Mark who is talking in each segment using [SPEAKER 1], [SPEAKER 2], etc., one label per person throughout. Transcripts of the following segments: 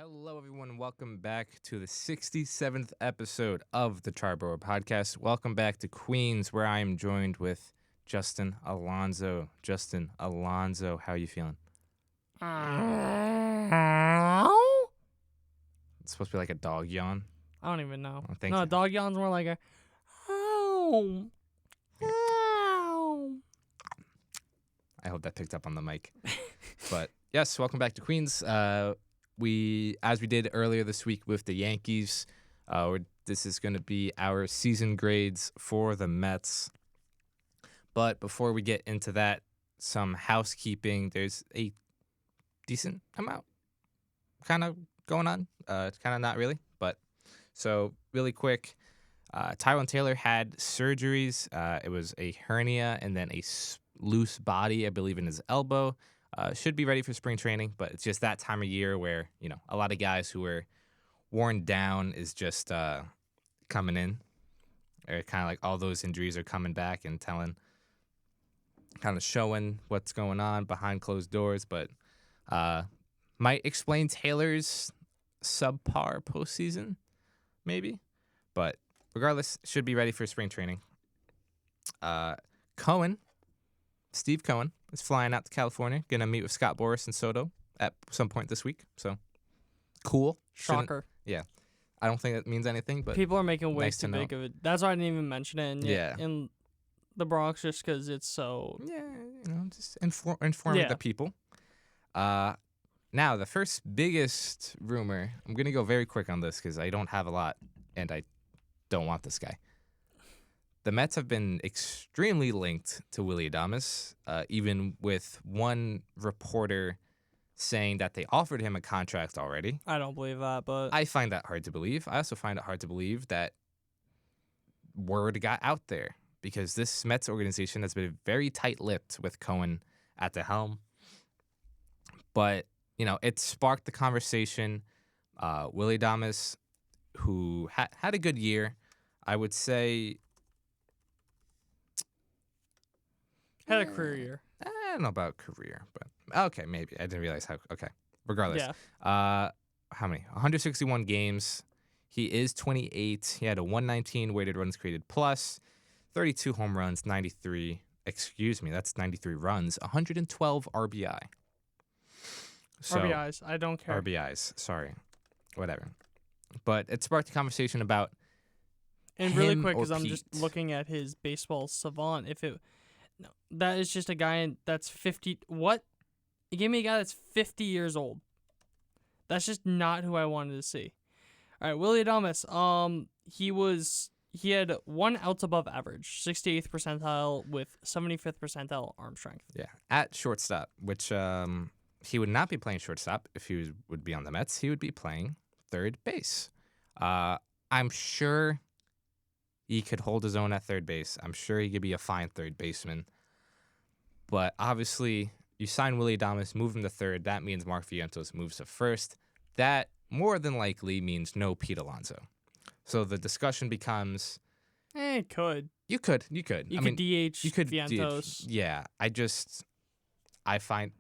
[SPEAKER 1] Hello, everyone. Welcome back to the 67th episode of the Triboro Podcast. Welcome back to Queens, where I am joined with Justin Alonso. Justin Alonso, how are you feeling? It's supposed to be like a dog yawn.
[SPEAKER 2] I don't even know.
[SPEAKER 1] Oh, thank
[SPEAKER 2] No,
[SPEAKER 1] you.
[SPEAKER 2] a dog yawn's more like a ow. Ow.
[SPEAKER 1] I hope that picked up on the mic. But yes, welcome back to Queens. As we did earlier this week with the Yankees, this is going to be our season grades for the Mets. But before we get into that, some housekeeping. There's a decent amount kind of going on. Kind of not really, but so really quick. Tyrone Taylor had surgeries. It was a hernia and then a loose body, I believe, in his elbow. Should be ready for spring training, but it's just that time of year where, a lot of guys who are worn down is just coming in. Or kind of like all those injuries are coming back and kind of showing what's going on behind closed doors. But might explain Taylor's subpar postseason, maybe. But regardless, should be ready for spring training. Steve Cohen is flying out to California, going to meet with Scott Boras and Soto at some point this week. So, cool.
[SPEAKER 2] Shocker.
[SPEAKER 1] Yeah. I don't think it means anything, but
[SPEAKER 2] People are making way
[SPEAKER 1] nice
[SPEAKER 2] too
[SPEAKER 1] to
[SPEAKER 2] big of it. That's why I didn't even mention it
[SPEAKER 1] Yeah.
[SPEAKER 2] in the Bronx, just because it's so...
[SPEAKER 1] yeah, just informing the people. Now, the first biggest rumor, I'm going to go very quick on this because I don't have a lot, and I don't want this guy. The Mets have been extremely linked to Willy Adames, even with one reporter saying that they offered him a contract already.
[SPEAKER 2] I don't believe that, but...
[SPEAKER 1] I find that hard to believe. I also find it hard to believe that word got out there because this Mets organization has been very tight-lipped with Cohen at the helm. But, it sparked the conversation. Willy Adames, who had a good year, I would say...
[SPEAKER 2] Had a career year.
[SPEAKER 1] I don't know about career, but okay, maybe. I didn't realize how. Okay, regardless.
[SPEAKER 2] Yeah.
[SPEAKER 1] How many? 161 games. He is 28. He had a 119 weighted runs created plus, 32 home runs, 93. Excuse me, that's 93 runs, 112 RBI. So,
[SPEAKER 2] RBIs. I don't care.
[SPEAKER 1] RBIs. Sorry, whatever. But it sparked a conversation about.
[SPEAKER 2] And really
[SPEAKER 1] him
[SPEAKER 2] quick,
[SPEAKER 1] or
[SPEAKER 2] because I'm just
[SPEAKER 1] Pete.
[SPEAKER 2] looking at his baseball savant. No, that is just a guy that's 50. What? You gave me a guy that's 50 years old. That's just not who I wanted to see. All right, Willy Adames. He had 1 outs above average, 68th percentile with 75th percentile arm strength.
[SPEAKER 1] Yeah, at shortstop, which he would not be playing shortstop if he would be on the Mets. He would be playing third base. I'm sure he could hold his own at third base. I'm sure he could be a fine third baseman. But obviously, you sign Willy Adames, move him to third. That means Mark Vientos moves to first. That more than likely means no Pete Alonso. So the discussion becomes...
[SPEAKER 2] It could.
[SPEAKER 1] You could.
[SPEAKER 2] You could DH
[SPEAKER 1] You could
[SPEAKER 2] Vientos.
[SPEAKER 1] Yeah, I find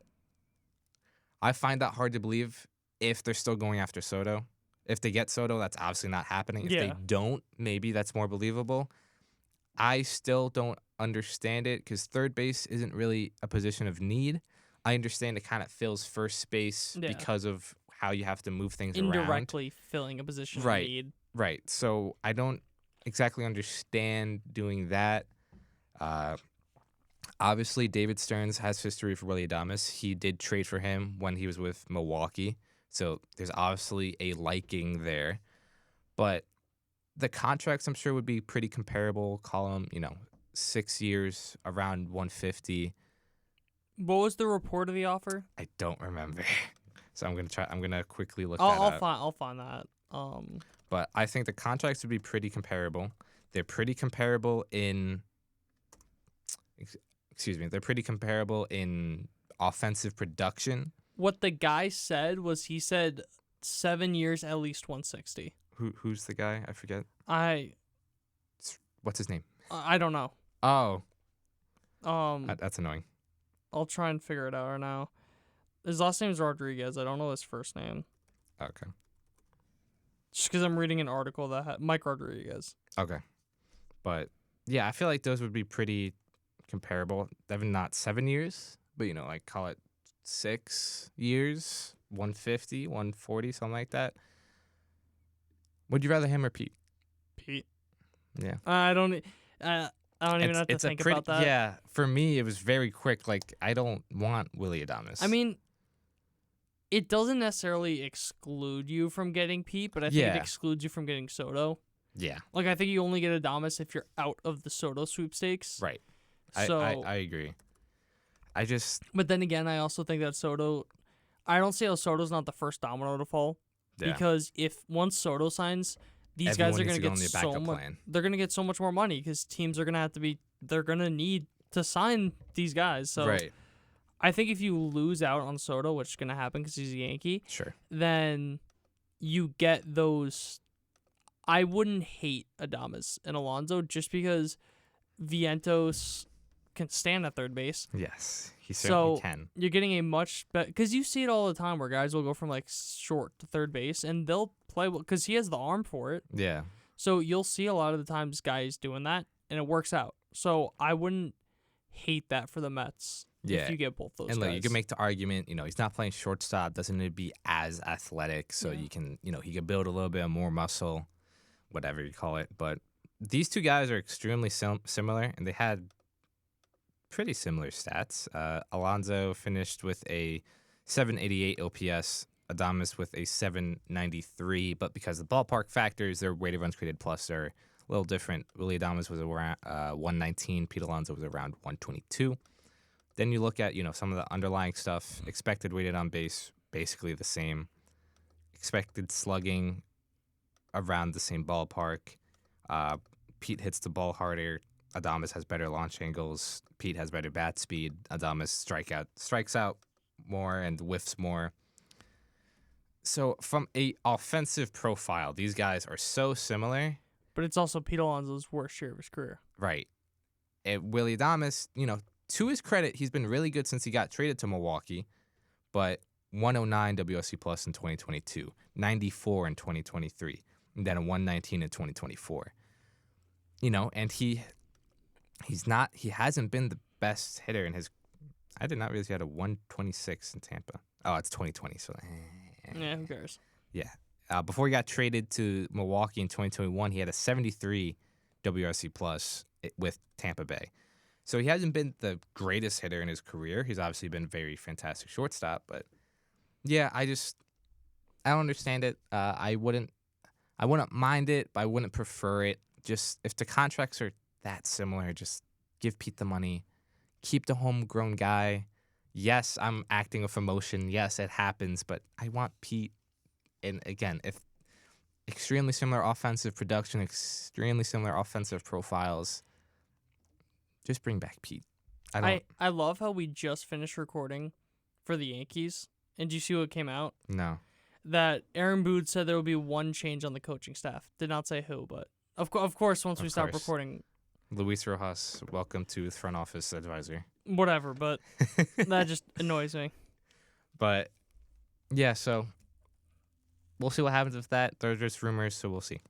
[SPEAKER 1] that hard to believe if they're still going after Soto. If they get Soto, that's obviously not happening. If they don't, maybe that's more believable. I still don't understand it because third base isn't really a position of need. I understand it kind of fills first base because of how you have to move things around.
[SPEAKER 2] Indirectly filling a position of need.
[SPEAKER 1] Right. So I don't exactly understand doing that. Obviously, David Stearns has history for Willy Adames. He did trade for him when he was with Milwaukee. So there's obviously a liking there. But the contracts, I'm sure, would be pretty comparable. Call them, 6 years, around 150.
[SPEAKER 2] What was the report of the offer?
[SPEAKER 1] I don't remember. So I'm gonna quickly look that up.
[SPEAKER 2] I'll find that.
[SPEAKER 1] But I think the contracts would be pretty comparable. They're pretty comparable in they're pretty comparable in offensive production.
[SPEAKER 2] What the guy said was he said 7 years, at least 160.
[SPEAKER 1] Who's the guy? I forget. What's his name?
[SPEAKER 2] I don't know.
[SPEAKER 1] Oh.
[SPEAKER 2] That's
[SPEAKER 1] annoying.
[SPEAKER 2] I'll try and figure it out right now. His last name is Rodriguez. I don't know his first name.
[SPEAKER 1] Okay.
[SPEAKER 2] Just because I'm reading an article that had Mike Rodriguez.
[SPEAKER 1] Okay. But, yeah, I feel like those would be pretty comparable. Maybe not 7 years, but, like call it 6 years, 150, 140, something like that. Would you rather him or Pete?
[SPEAKER 2] Pete.
[SPEAKER 1] Yeah.
[SPEAKER 2] I don't even have to think about that.
[SPEAKER 1] Yeah, for me, it was very quick. Like, I don't want Willy Adames.
[SPEAKER 2] I mean, it doesn't necessarily exclude you from getting Pete, but I think it excludes you from getting Soto.
[SPEAKER 1] Yeah.
[SPEAKER 2] Like, I think you only get Adames if you're out of the Soto sweepstakes.
[SPEAKER 1] Right.
[SPEAKER 2] So,
[SPEAKER 1] I agree.
[SPEAKER 2] But then again, I also think that Soto... I don't see how Soto's not the first domino to fall. Yeah. Because once Soto signs, these guys are going to get so much... They're going to get so much more money because teams are going to have to be... They're going to need to sign these guys. So right. I think if you lose out on Soto, which is going to happen because he's a Yankee,
[SPEAKER 1] sure,
[SPEAKER 2] then you get those... I wouldn't hate Adames and Alonso just because Vientos can stand at third base.
[SPEAKER 1] Yes, he certainly can.
[SPEAKER 2] So you're getting a much better... Because you see it all the time where guys will go from, like, short to third base, and they'll play... Because he has the arm for it.
[SPEAKER 1] Yeah.
[SPEAKER 2] So you'll see a lot of the times guys doing that, and it works out. So I wouldn't hate that for the Mets if you get both those guys.
[SPEAKER 1] And look, you can make the argument, he's not playing shortstop, doesn't need to be as athletic, so you can, he can build a little bit more muscle, whatever you call it. But these two guys are extremely similar, and they had pretty similar stats. Alonso finished with a 788 OPS, Adames with a 793, but because of the ballpark factors, their weighted runs created plus are a little different. Willy Adames was around 119, Pete Alonso was around 122. Then you look at, some of the underlying stuff. Expected weighted on base, basically the same. Expected slugging, around the same ballpark. Pete hits the ball harder. Adames has better launch angles. Pete has better bat speed. Adames strikes out more and whiffs more. So from a offensive profile, these guys are so similar.
[SPEAKER 2] But it's also Pete Alonso's worst year of his career.
[SPEAKER 1] Right. And Willy Adames, to his credit, he's been really good since he got traded to Milwaukee. But 109 WRC plus in 2022, 94 in 2023, and then a 119 in 2024. And he hasn't been the best hitter in his. I did not realize he had a 126 in Tampa. Oh, it's 2020, so.
[SPEAKER 2] Yeah, who cares?
[SPEAKER 1] Yeah. Before he got traded to Milwaukee in 2021, he had a 73 WRC plus with Tampa Bay. So he hasn't been the greatest hitter in his career. He's obviously been very fantastic shortstop, but yeah, I don't understand it. I wouldn't mind it, but I wouldn't prefer it. Just if the contracts are that similar, just give Pete the money, keep the homegrown guy. Yes, I'm acting with emotion. Yes, it happens, but I want Pete. And again, if extremely similar offensive production, extremely similar offensive profiles, just bring back Pete.
[SPEAKER 2] I love how we just finished recording for the Yankees. And do you see what came out?
[SPEAKER 1] No.
[SPEAKER 2] That Aaron Boone said there will be one change on the coaching staff. Did not say who, but of course, once we stop recording.
[SPEAKER 1] Luis Rojas, welcome to the front office advisor.
[SPEAKER 2] Whatever, but that just annoys me.
[SPEAKER 1] But, yeah, so we'll see what happens with that. There's just rumors, so we'll see.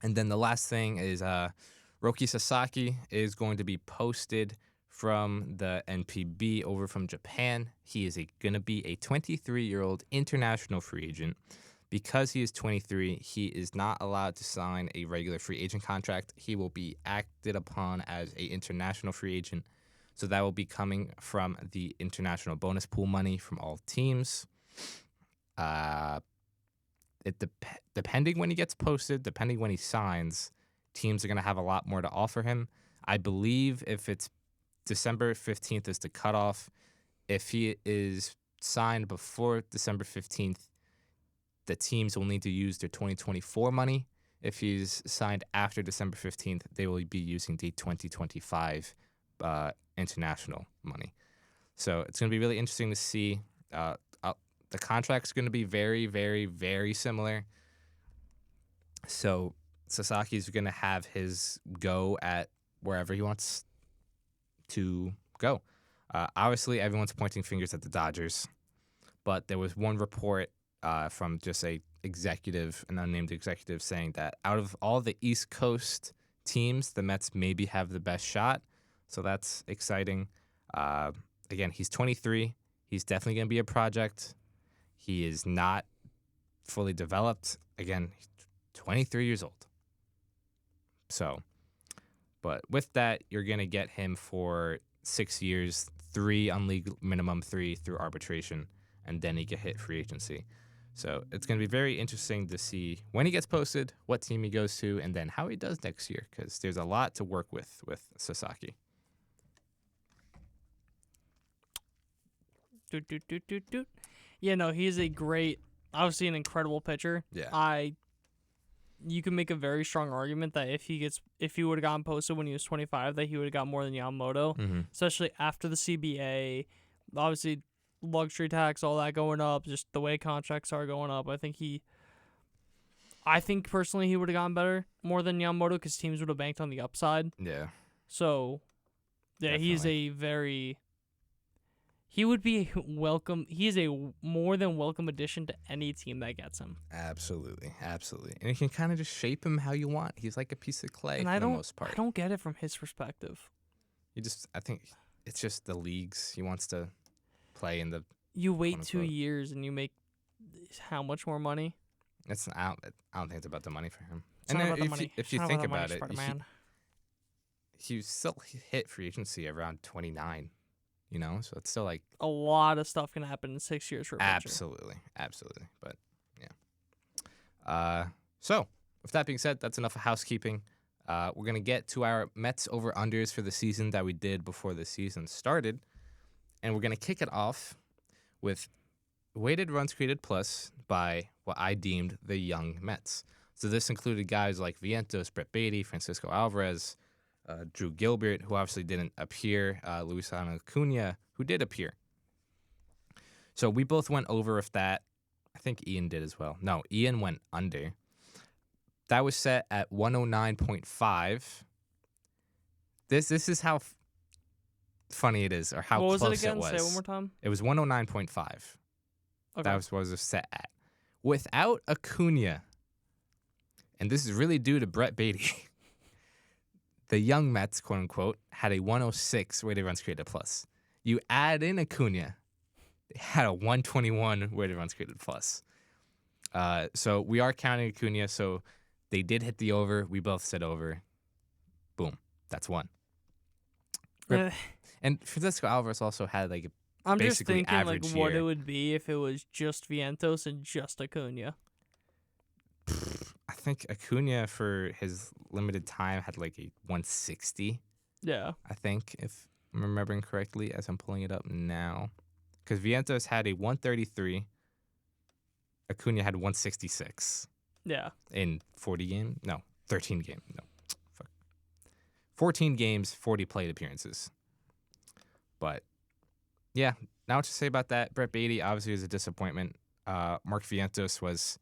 [SPEAKER 1] And then the last thing is Roki Sasaki is going to be posted from the NPB over from Japan. He is going to be a 23-year-old international free agent. Because he is 23, he is not allowed to sign a regular free agent contract. He will be acted upon as an international free agent. So that will be coming from the international bonus pool money from all teams. Depending when he gets posted, depending when he signs, teams are going to have a lot more to offer him. I believe if it's December 15th is the cutoff. If he is signed before December 15th, the teams will need to use their 2024 money. If he's signed after December 15th, they will be using the 2025 international money. So it's going to be really interesting to see. The contract's going to be very, very, very similar. So Sasaki's going to have his go at wherever he wants to go. Obviously, everyone's pointing fingers at the Dodgers, but there was one report from just an unnamed executive, saying that out of all the East Coast teams, the Mets maybe have the best shot. So that's exciting. Again, he's 23. He's definitely going to be a project. He is not fully developed. Again, he's 23 years old. So, but with that, you're going to get him for 6 years, 3 on league minimum, 3 through arbitration, and then he can hit free agency. So it's going to be very interesting to see when he gets posted, what team he goes to, and then how he does next year, because there's a lot to work with Sasaki.
[SPEAKER 2] Yeah, no, he's a great, obviously an incredible pitcher.
[SPEAKER 1] Yeah.
[SPEAKER 2] You can make a very strong argument that if he would have gotten posted when he was 25, that he would have got more than Yamamoto, especially after the CBA. Obviously, luxury tax, all that going up, just the way contracts are going up. I think personally he would have gotten better more than Yamamoto because teams would have banked on the upside.
[SPEAKER 1] Yeah.
[SPEAKER 2] So, yeah,
[SPEAKER 1] Definitely.
[SPEAKER 2] He would be welcome. He's a more than welcome addition to any team that gets him.
[SPEAKER 1] Absolutely. And you can kind of just shape him how you want. He's like a piece of clay for the most part.
[SPEAKER 2] I don't get it from his perspective.
[SPEAKER 1] I think it's just the leagues he wants to play in the.
[SPEAKER 2] You wait 2 years and you make how much more money?
[SPEAKER 1] I don't think it's about the money for him.
[SPEAKER 2] It's not about the money.
[SPEAKER 1] If you think about it, he still hit free agency around 29. So it's still like
[SPEAKER 2] a lot of stuff can happen in 6 years for a pitcher.
[SPEAKER 1] Absolutely. But yeah. So with that being said, that's enough of housekeeping. We're gonna get to our Mets over unders for the season that we did before the season started, and we're gonna kick it off with weighted runs created plus by what I deemed the young Mets. So this included guys like Vientos, Brett Beatty, Francisco Alvarez, Drew Gilbert, who obviously didn't appear, Luisano Acuna, who did appear. So we both went over with that. I think Ian did as well. No, Ian went under. That was set at 109.5. This is how funny it is, or how
[SPEAKER 2] what
[SPEAKER 1] close
[SPEAKER 2] was it again?
[SPEAKER 1] it was.
[SPEAKER 2] Say it one more time.
[SPEAKER 1] It was 109.5.
[SPEAKER 2] Okay.
[SPEAKER 1] That was what it was set at. Without Acuna, and this is really due to Brett Beatty, the young Mets, quote unquote, had a 106 weighted runs created plus. You add in Acuna, they had a 121 weighted runs created plus. So we are counting Acuna, so they did hit the over. We both said over. Boom. That's one. And Francisco Alvarez also had like a
[SPEAKER 2] I'm just
[SPEAKER 1] basically
[SPEAKER 2] thinking
[SPEAKER 1] average
[SPEAKER 2] like
[SPEAKER 1] year.
[SPEAKER 2] what it would be if it was just Vientos and just Acuna.
[SPEAKER 1] I think Acuna for his limited time had like a 160.
[SPEAKER 2] Yeah.
[SPEAKER 1] I think, if I'm remembering correctly, as I'm pulling it up now. Because Vientos had a 133. Acuna had 166.
[SPEAKER 2] Yeah.
[SPEAKER 1] In 13 games. No. Fuck. 14 games, 40 plate appearances. But, yeah, not what to say about that. Brett Beatty obviously was a disappointment. Mark Vientos was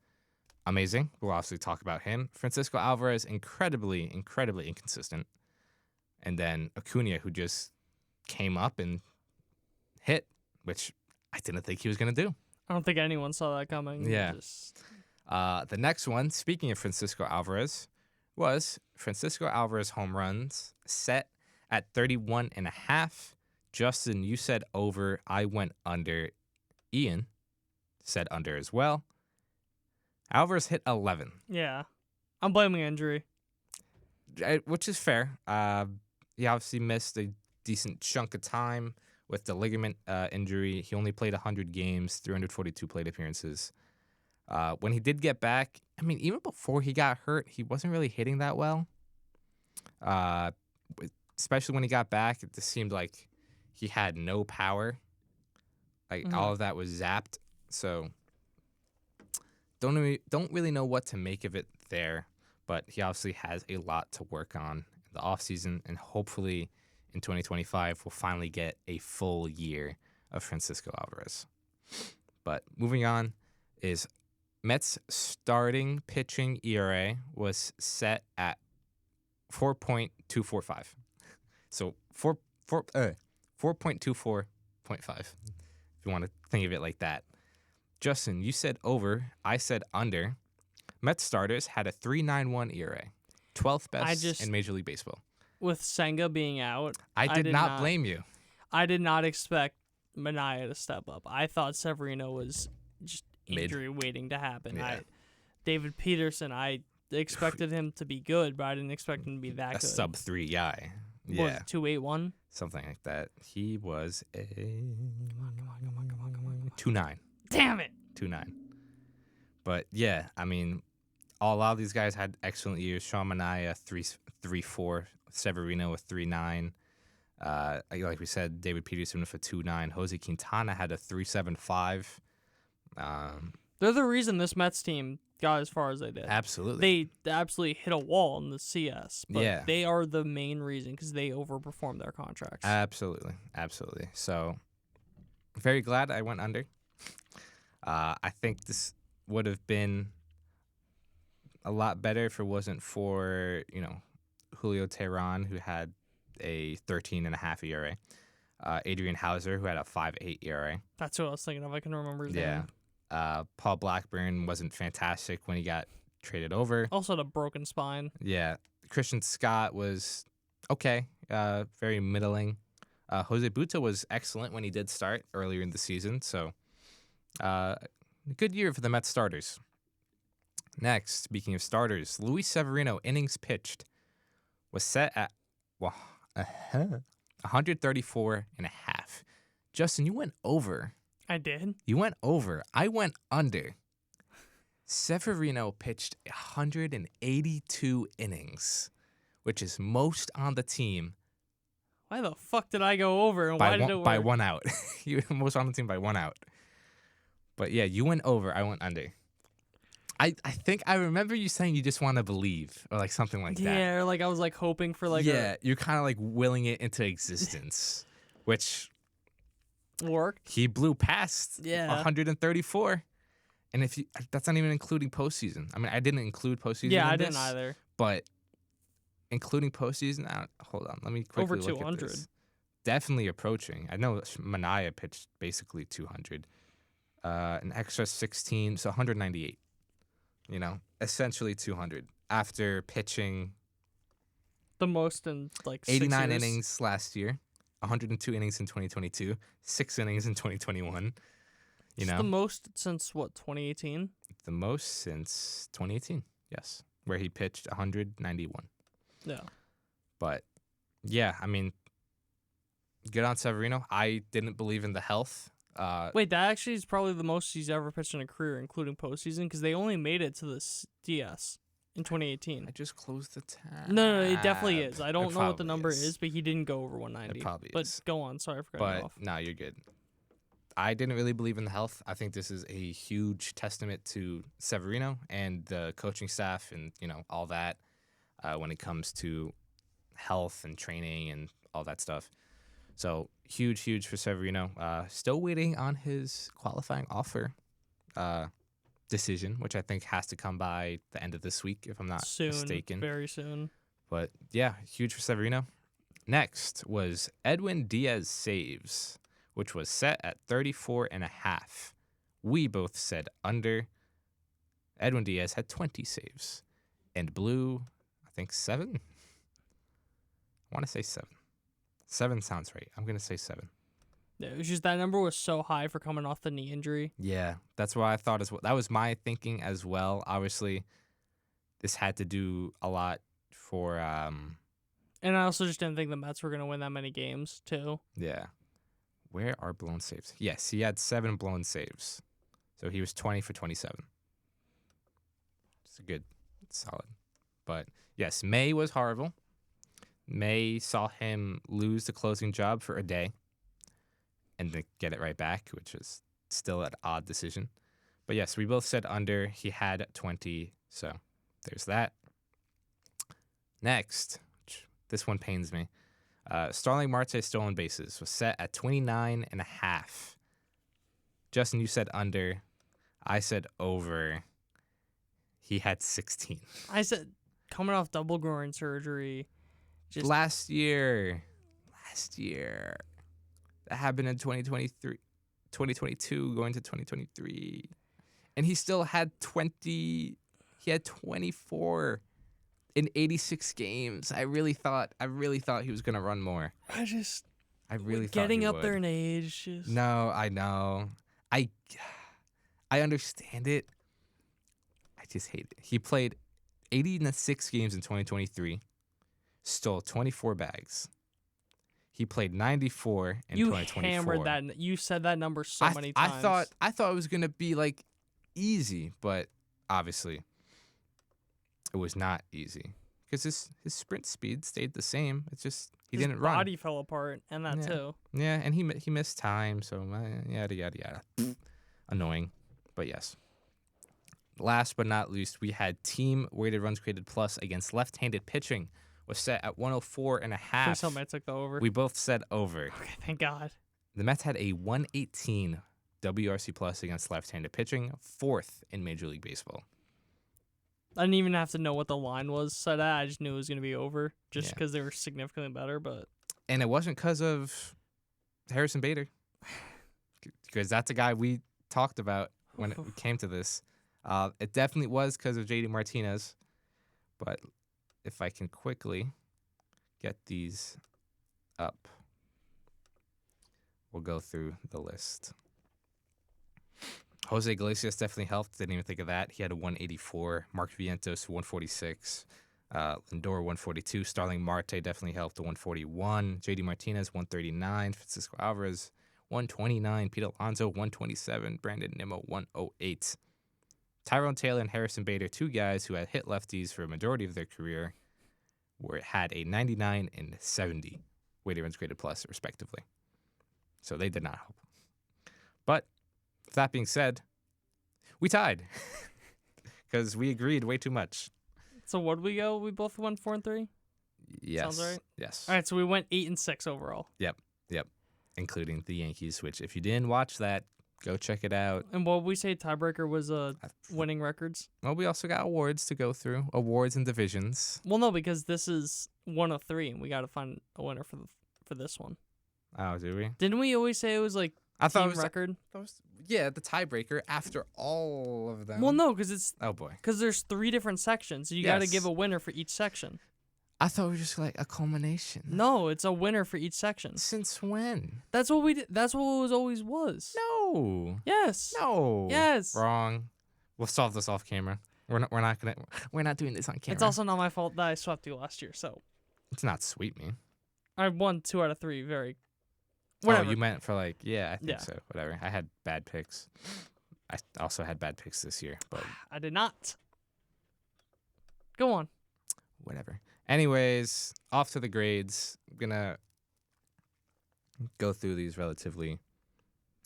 [SPEAKER 1] amazing. We'll obviously talk about him. Francisco Alvarez, incredibly inconsistent. And then Acuna, who just came up and hit, which I didn't think he was going to do.
[SPEAKER 2] I don't think anyone saw that coming.
[SPEAKER 1] Yeah. The next one, speaking of Francisco Alvarez, was Francisco Alvarez home runs set at 31.5. Justin, you said over. I went under. Ian said under as well. Alvarez hit 11.
[SPEAKER 2] Yeah. I'm blaming injury.
[SPEAKER 1] Which is fair. He obviously missed a decent chunk of time with the ligament injury. He only played 100 games, 342 plate appearances. When he did get back, I mean, even before he got hurt, he wasn't really hitting that well. Especially when he got back, it just seemed like he had no power. Like, all of that was zapped. So, don't really know what to make of it there. But he obviously has a lot to work on in the offseason. And hopefully in 2025, we'll finally get a full year of Francisco Alvarez. But moving on is Mets starting pitching ERA was set at 4.245. So 4.24.5, if you want to think of it like that. Justin, you said over. I said under. Mets starters had a 3.91 ERA, 12th best in Major League Baseball.
[SPEAKER 2] With Senga being out,
[SPEAKER 1] I did not blame you.
[SPEAKER 2] I did not expect Manaea to step up. I thought Severino was just injury waiting to happen.
[SPEAKER 1] Yeah.
[SPEAKER 2] David Peterson, I expected him to be good, but I didn't expect him to be that good.
[SPEAKER 1] A sub-3 guy.
[SPEAKER 2] Yeah. Was it 2.81?
[SPEAKER 1] Something like that. He was a 2.9.
[SPEAKER 2] Damn it.
[SPEAKER 1] 2.9. But yeah, I mean, a lot of these guys had excellent years. Sean Manaea 3.4, Severino with 3.9. Like we said, David Peterson with a 2.9. Jose Quintana had a 3.75.
[SPEAKER 2] They're the reason this Mets team got as far as they did.
[SPEAKER 1] Absolutely.
[SPEAKER 2] They absolutely hit a wall in the CS, but
[SPEAKER 1] yeah.
[SPEAKER 2] They are the main reason because they overperformed their contracts.
[SPEAKER 1] Absolutely. So, very glad I went under. I think this would have been a lot better if it wasn't for, Julio Teheran, who had a 13.5 ERA. Adrian Hauser, who had a 5.8 ERA.
[SPEAKER 2] That's what I was thinking of. I can remember his name.
[SPEAKER 1] Paul Blackburn wasn't fantastic when he got traded over.
[SPEAKER 2] Also had a broken spine.
[SPEAKER 1] Yeah. Christian Scott was okay, very middling. Jose Buta was excellent when he did start earlier in the season. So, good year for the Mets starters. Next, speaking of starters, Luis Severino, innings pitched, was set at 134.5. Justin, you went over.
[SPEAKER 2] I did?
[SPEAKER 1] You went over. I went under. Severino pitched 182 innings, which is most on the team.
[SPEAKER 2] Why the fuck did I go over, and why did it work?
[SPEAKER 1] By 1 out. You were most on the team by 1 out. But yeah, you went over. I went under. I think I remember you saying you just want to believe, or like something like that.
[SPEAKER 2] Yeah, or like I was like hoping for like
[SPEAKER 1] you're kind of like willing it into existence, which
[SPEAKER 2] worked.
[SPEAKER 1] He blew past 134, and that's not even including postseason. I mean, I didn't include postseason.
[SPEAKER 2] Yeah, I didn't either.
[SPEAKER 1] But including postseason, hold on, let me quickly
[SPEAKER 2] over
[SPEAKER 1] look
[SPEAKER 2] 200.
[SPEAKER 1] At this. Definitely approaching. I know Manaea pitched basically 200, an extra 16, so 198. Essentially 200 after pitching
[SPEAKER 2] the most in like
[SPEAKER 1] 89 innings last year, 102 innings in 2022, 6 innings in 2021.
[SPEAKER 2] It's the most since what, 2018?
[SPEAKER 1] The most since 2018, yes, where he pitched 191.
[SPEAKER 2] Yeah.
[SPEAKER 1] But yeah, I mean, good on Severino. I didn't believe in the health.
[SPEAKER 2] Wait, that actually is probably the most he's ever pitched in a career, including postseason, because they only made it to the DS in 2018.
[SPEAKER 1] I just closed the tab.
[SPEAKER 2] No, it definitely is. I don't know what the number is, but he didn't go over 190.
[SPEAKER 1] It probably
[SPEAKER 2] but
[SPEAKER 1] is.
[SPEAKER 2] Go on. Sorry for cutting off.
[SPEAKER 1] No, you're good. I didn't really believe in the health. I think this is a huge testament to Severino and the coaching staff and, all that when it comes to health and training and all that stuff. So huge for Severino. Still waiting on his qualifying offer decision, which I think has to come by the end of this week, if I'm not mistaken.
[SPEAKER 2] Very soon.
[SPEAKER 1] But yeah, huge for Severino. Next was Edwin Diaz saves, which was set at 34.5. We both said under. Edwin Diaz had 20 saves and blew, I think, 7. I want to say 7. 7 sounds right. I'm going to say 7.
[SPEAKER 2] Yeah, it was just that number was so high for coming off the knee injury.
[SPEAKER 1] Yeah, that's what I thought as well. That was my thinking as well. Obviously, this had to do a lot for...
[SPEAKER 2] And I also just didn't think the Mets were going to win that many games, too.
[SPEAKER 1] Yeah. Where are blown saves? Yes, he had 7 blown saves. So he was 20 for 27. It's solid. But yes, May was horrible. May saw him lose the closing job for a day and then get it right back, which is still an odd decision. But yes, we both said under. He had 20, so there's that. Next, this one pains me. Starling Marte's stolen bases was set at 29.5. Justin, you said under. I said over. He had 16.
[SPEAKER 2] I said coming off double groin surgery.
[SPEAKER 1] Last year. That happened in 2023. 2022 going to 2023. And he still had 24 in 86 games. I really thought he was going to run more. I really thought
[SPEAKER 2] getting
[SPEAKER 1] he
[SPEAKER 2] up
[SPEAKER 1] would.
[SPEAKER 2] there in age. Just...
[SPEAKER 1] No, I know. I understand it. I just hate it. He played 86 games in 2023, stole 24 bags. He played 94 in 2024.
[SPEAKER 2] You hammered that. You said that number so many times.
[SPEAKER 1] I thought it was going to be like easy, but obviously it was not easy because his sprint speed stayed the same. It's just his didn't run. His
[SPEAKER 2] body fell apart, and that too.
[SPEAKER 1] Yeah, and he missed time, so yada yada yada. Annoying, but yes. Last but not least, we had team weighted runs created plus against left-handed pitching was set at 104.5.
[SPEAKER 2] Please tell me I took the over.
[SPEAKER 1] We both said over.
[SPEAKER 2] Okay, thank God.
[SPEAKER 1] The Mets had a 118 WRC plus against left-handed pitching, 4th in Major League Baseball.
[SPEAKER 2] I didn't even have to know what the line was set at. I just knew it was going to be over just because they were significantly better.
[SPEAKER 1] And it wasn't because of Harrison Bader, because that's a guy we talked about when it came to this. It definitely was because of JD Martinez, but if I can quickly get these up, we'll go through the list. Jose Iglesias definitely helped. Didn't even think of that. He had a 184. Mark Vientos, 146. Lindor, 142. Starling Marte definitely helped, a 141. JD Martinez, 139. Francisco Alvarez, 129. Pete Alonso, 127. Brandon Nimmo, 108. Tyrone Taylor and Harrison Bader, two guys who had hit lefties for a majority of their career, had a 99 and 70 weighted runs created plus, respectively. So they did not help. But with that being said, we tied because we agreed way too much.
[SPEAKER 2] So what did we go? We both went 4 and 3?
[SPEAKER 1] Yes.
[SPEAKER 2] Sounds right?
[SPEAKER 1] Yes.
[SPEAKER 2] All right, so we went 8 and 6 overall.
[SPEAKER 1] Yep. Including the Yankees, which if you didn't watch that, go check it out.
[SPEAKER 2] And what we say tiebreaker was winning records?
[SPEAKER 1] Well, we also got awards to go through. Awards and divisions.
[SPEAKER 2] Well, no, because this is 1 of 3, and we got to find a winner for this one.
[SPEAKER 1] Oh, do we?
[SPEAKER 2] Didn't we always say it was like
[SPEAKER 1] I thought
[SPEAKER 2] team
[SPEAKER 1] it was
[SPEAKER 2] record?
[SPEAKER 1] Yeah, the tiebreaker after all of them.
[SPEAKER 2] Well, no, because it's...
[SPEAKER 1] Oh, boy.
[SPEAKER 2] Because there's 3 different sections. So you got to give a winner for each section.
[SPEAKER 1] I thought it was just like a culmination.
[SPEAKER 2] No, it's a winner for each section.
[SPEAKER 1] Since when?
[SPEAKER 2] That's what we did. That's what it always was.
[SPEAKER 1] No.
[SPEAKER 2] Yes.
[SPEAKER 1] No.
[SPEAKER 2] Yes.
[SPEAKER 1] Wrong. We'll solve this off camera. We're not doing this on camera.
[SPEAKER 2] It's also not my fault that I swept you last year. So
[SPEAKER 1] it's not sweep me.
[SPEAKER 2] I won 2 out of 3. Whatever.
[SPEAKER 1] Oh, you meant for I think so. Whatever. I had bad picks. I also had bad picks this year, but
[SPEAKER 2] I did not. Go on.
[SPEAKER 1] Whatever. Anyways, off to the grades. I'm gonna go through these relatively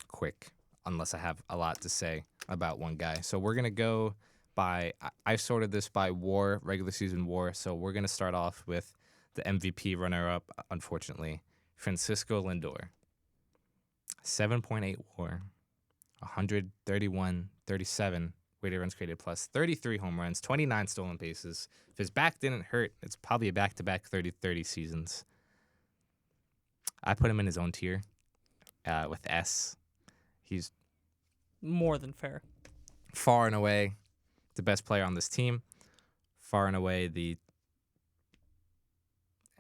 [SPEAKER 1] quick, unless I have a lot to say about one guy. So we're gonna go by. I sorted this by WAR, regular season WAR. So we're gonna start off with the MVP runner-up. Unfortunately, Francisco Lindor. 7.8 WAR, 131-37 weighted runs created plus, 33 home runs, 29 stolen bases. If his back didn't hurt, it's probably a back-to-back 30-30 seasons. I put him in his own tier with S. He's
[SPEAKER 2] more than fair.
[SPEAKER 1] Far and away the best player on this team. Far and away the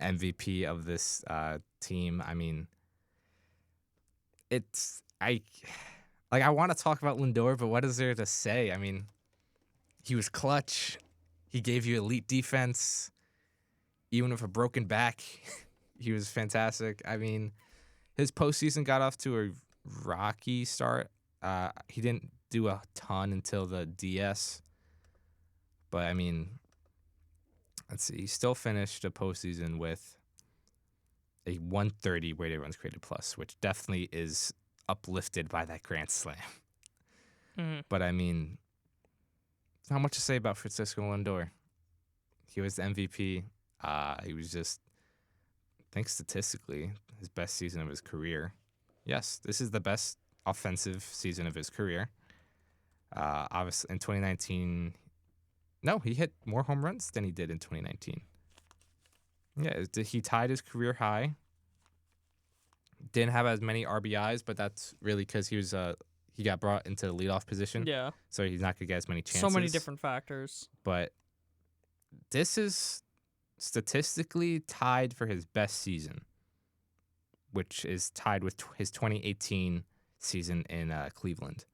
[SPEAKER 1] MVP of this team. I mean, I want to talk about Lindor, but what is there to say? I mean, he was clutch. He gave you elite defense. Even with a broken back, he was fantastic. I mean, his postseason got off to a rocky start. He didn't do a ton until the DS. But, I mean, let's see. He still finished the postseason with a 130 weighted runs created plus, which definitely is uplifted by that grand slam.
[SPEAKER 2] Mm-hmm.
[SPEAKER 1] But I mean, not much to say about Francisco Lindor. He was the MVP. He was just, I think statistically, his best season of his career. Yes, this is the best offensive season of his career. Obviously, in 2019, no, he hit more home runs than he did in 2019. Yeah, he tied his career high Didn't have as many RBIs, but that's really because he got brought into the leadoff position.
[SPEAKER 2] Yeah.
[SPEAKER 1] So he's not going to get as many chances.
[SPEAKER 2] So many different factors.
[SPEAKER 1] But this is statistically tied for his best season, which is tied with his 2018 season in Cleveland.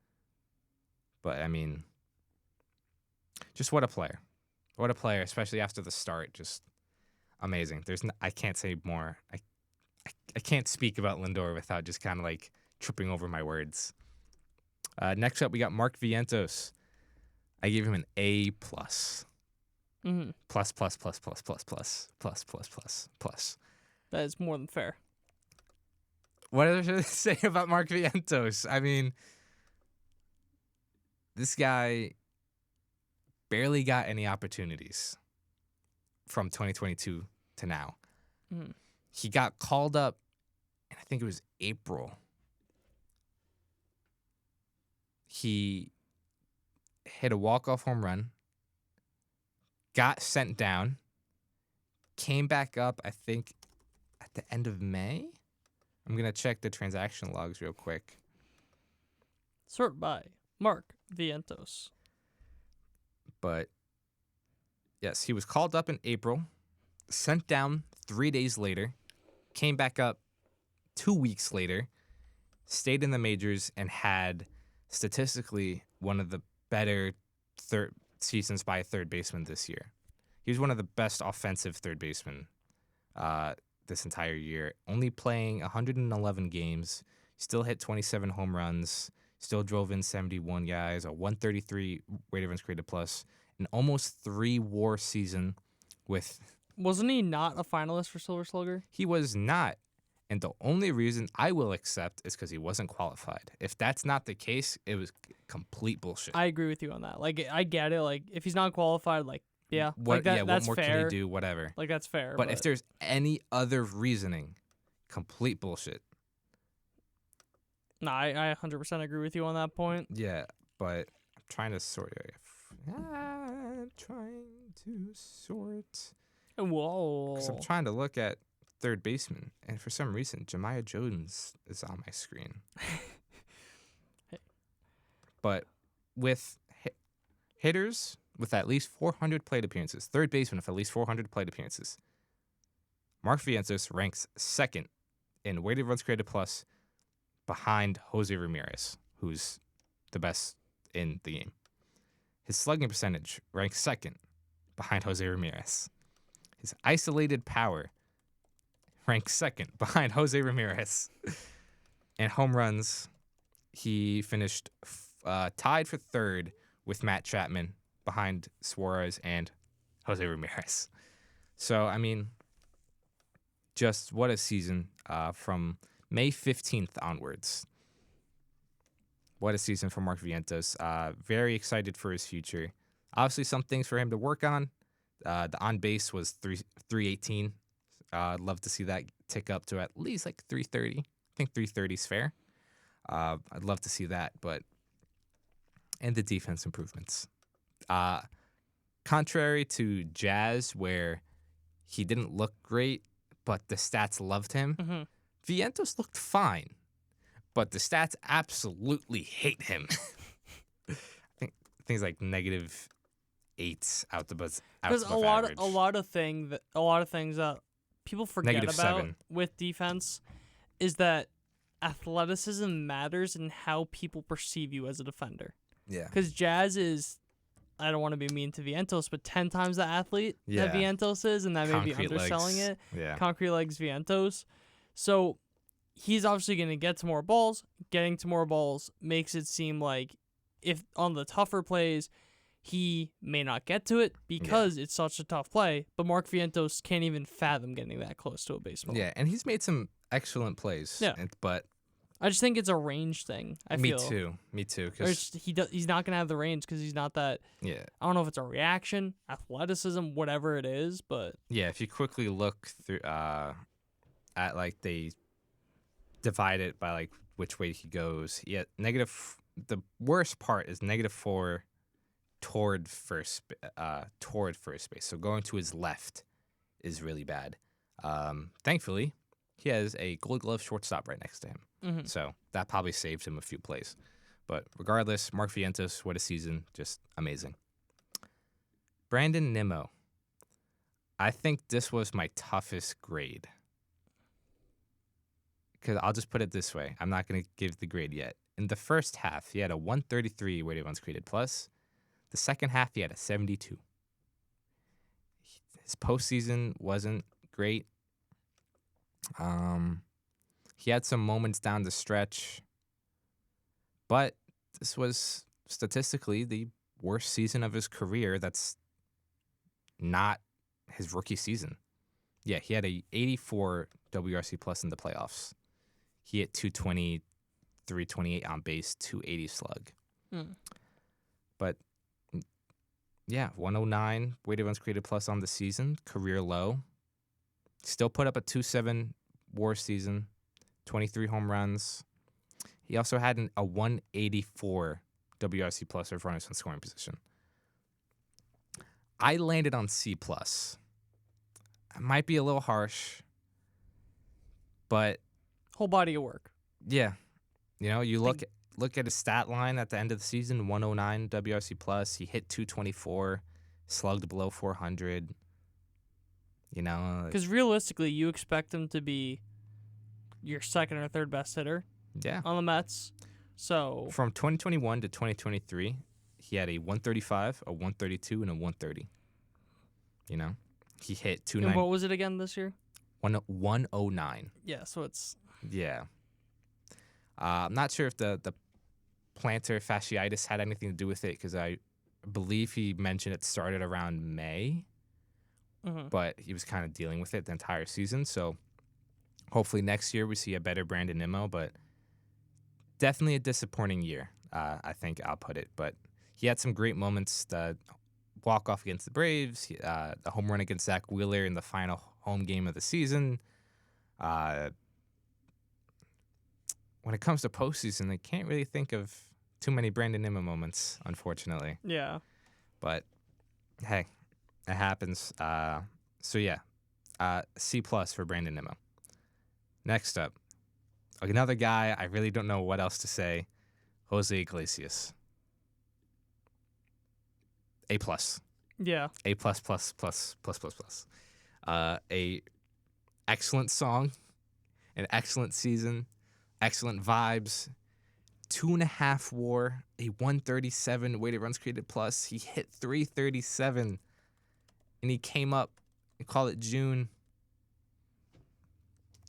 [SPEAKER 1] But, I mean, just what a player. What a player, especially after the start. Just amazing. I can't say more. I can't speak about Lindor without just kind of like tripping over my words. Next up, we got Mark Vientos. I gave him an A+.
[SPEAKER 2] Mm-hmm.
[SPEAKER 1] Plus, plus, plus, plus, plus, plus, plus, plus, plus, plus.
[SPEAKER 2] That is more than fair.
[SPEAKER 1] What should I say about Mark Vientos? I mean, this guy barely got any opportunities from 2022 to now.
[SPEAKER 2] Mm.
[SPEAKER 1] He got called up, and I think it was April. He hit a walk-off home run, got sent down, came back up, I think, at the end of May. I'm going to check the transaction logs real quick.
[SPEAKER 2] Sort by Mark Vientos.
[SPEAKER 1] But, yes, he was called up in April, sent down 3 days later, came back up 2 weeks later, stayed in the majors, and had statistically one of the better seasons by a third baseman this year. He was one of the best offensive third basemen this entire year. Only playing 111 games, still hit 27 home runs, still drove in 71 guys, a 133 weighted runs created plus, an almost 3 WAR season with...
[SPEAKER 2] Wasn't he not a finalist for Silver Slugger?
[SPEAKER 1] He was not. And the only reason I will accept is because he wasn't qualified. If that's not the case, it was complete bullshit.
[SPEAKER 2] I agree with you on that. Like, I get it. Like, if he's not qualified, like, yeah.
[SPEAKER 1] What,
[SPEAKER 2] like
[SPEAKER 1] what more
[SPEAKER 2] fair.
[SPEAKER 1] can he do? Whatever.
[SPEAKER 2] Like, that's fair.
[SPEAKER 1] But if there's any other reasoning, complete bullshit.
[SPEAKER 2] No, I 100% agree with you on that point.
[SPEAKER 1] Yeah, but I'm trying to sort it. I'm trying to sort.
[SPEAKER 2] Whoa.
[SPEAKER 1] Because I'm trying to look at third baseman, and for some reason, Jemiah Jones is on my screen.
[SPEAKER 2] Hey.
[SPEAKER 1] But with hitters with at least 400 plate appearances, third baseman with at least 400 plate appearances, Mark Vientos ranks second in weighted runs created plus behind Jose Ramirez, who's the best in the game. His slugging percentage ranks second behind Jose Ramirez. His isolated power ranks second behind Jose Ramirez. And home runs, he finished tied for third with Matt Chapman behind Suarez and Jose Ramirez. So, I mean, just what a season from May 15th onwards. What a season for Mark Vientos. Very excited for his future. Obviously, some things for him to work on. The on base was 318. I'd love to see that tick up to at least like 330. I think 330 is fair. I'd love to see that, and the defense improvements. Contrary to Jazz, where he didn't look great, but the stats loved him,
[SPEAKER 2] Mm-hmm.
[SPEAKER 1] Vientos looked fine, but the stats absolutely hate him. I think things like -8 out the buzz.
[SPEAKER 2] Because a lot of things that people forget about
[SPEAKER 1] -7
[SPEAKER 2] with defense is that athleticism matters in how people perceive you as a defender.
[SPEAKER 1] Yeah.
[SPEAKER 2] Because Jazz is, I don't want to be mean to Vientos, but 10 times the athlete that Vientos is, and that may be underselling it.
[SPEAKER 1] Yeah.
[SPEAKER 2] Concrete legs Vientos. So he's obviously going to get to more balls. Getting to more balls makes it seem like if on the tougher plays, he may not get to it because it's such a tough play. But Mark Vientos can't even fathom getting that close to a baseball.
[SPEAKER 1] Yeah, and he's made some excellent plays.
[SPEAKER 2] Yeah.
[SPEAKER 1] But
[SPEAKER 2] I just think it's a range thing.
[SPEAKER 1] Me too. Cause
[SPEAKER 2] he's not going to have the range because he's not that.
[SPEAKER 1] Yeah.
[SPEAKER 2] I don't know if it's a reaction, athleticism, whatever it is, but
[SPEAKER 1] Yeah, if you quickly look through at like they divide it by like which way he goes. Yeah, the worst part is -4 toward first base. So going to his left is really bad. Thankfully, he has a Gold Glove shortstop right next to him.
[SPEAKER 2] Mm-hmm.
[SPEAKER 1] So that probably saved him a few plays. But regardless, Mark Vientos, what a season. Just amazing. Brandon Nimmo. I think this was my toughest grade. Because I'll just put it this way. I'm not going to give the grade yet. In the first half, he had a 133 weighted runs created plus. The second half, he had a 72. His postseason wasn't great. He had some moments down the stretch. But this was statistically the worst season of his career. That's not his rookie season. Yeah, he had a 84 WRC plus in the playoffs. He hit 220, 328 on base, 280 slug. But yeah, 109 weighted runs created plus on the season, career low. Still put up a 2.7 WAR season, 23 home runs. He also had a 184 WRC plus of runners in scoring position. I landed on C plus. It might be a little harsh, but
[SPEAKER 2] Whole body of work.
[SPEAKER 1] yeah, you look at his stat line at the end of the season: 109 WRC plus. He hit 224, slugged below 400.
[SPEAKER 2] Because realistically, you expect him to be your second or third best hitter.
[SPEAKER 1] Yeah.
[SPEAKER 2] On the Mets. So
[SPEAKER 1] from 2021 to 2023, he had a 135, a 132, and a 130. He hit 290.
[SPEAKER 2] And what was it again this year?
[SPEAKER 1] 109.
[SPEAKER 2] Yeah, so it's...
[SPEAKER 1] Yeah. I'm not sure if the plantar fasciitis had anything to do with it, because I believe he mentioned it started around May, but he was kind of dealing with it the entire season. So hopefully next year we see a better Brandon Nimmo, but definitely a disappointing year, I think I'll put it. But he had some great moments. The walk-off against the Braves, the home run against Zach Wheeler in the final home game of the season. When it comes to postseason, I can't really think of too many Brandon Nimmo moments, unfortunately.
[SPEAKER 2] Yeah.
[SPEAKER 1] But, hey, it happens. C plus for Brandon Nimmo. Next up, another guy, I really don't know what else to say, Jose Iglesias. A plus.
[SPEAKER 2] Yeah.
[SPEAKER 1] A plus plus plus plus plus plus. A excellent song, an excellent season, excellent vibes, 2.5 WAR, a 137 weighted runs created plus. He hit 337, and he came up and call it June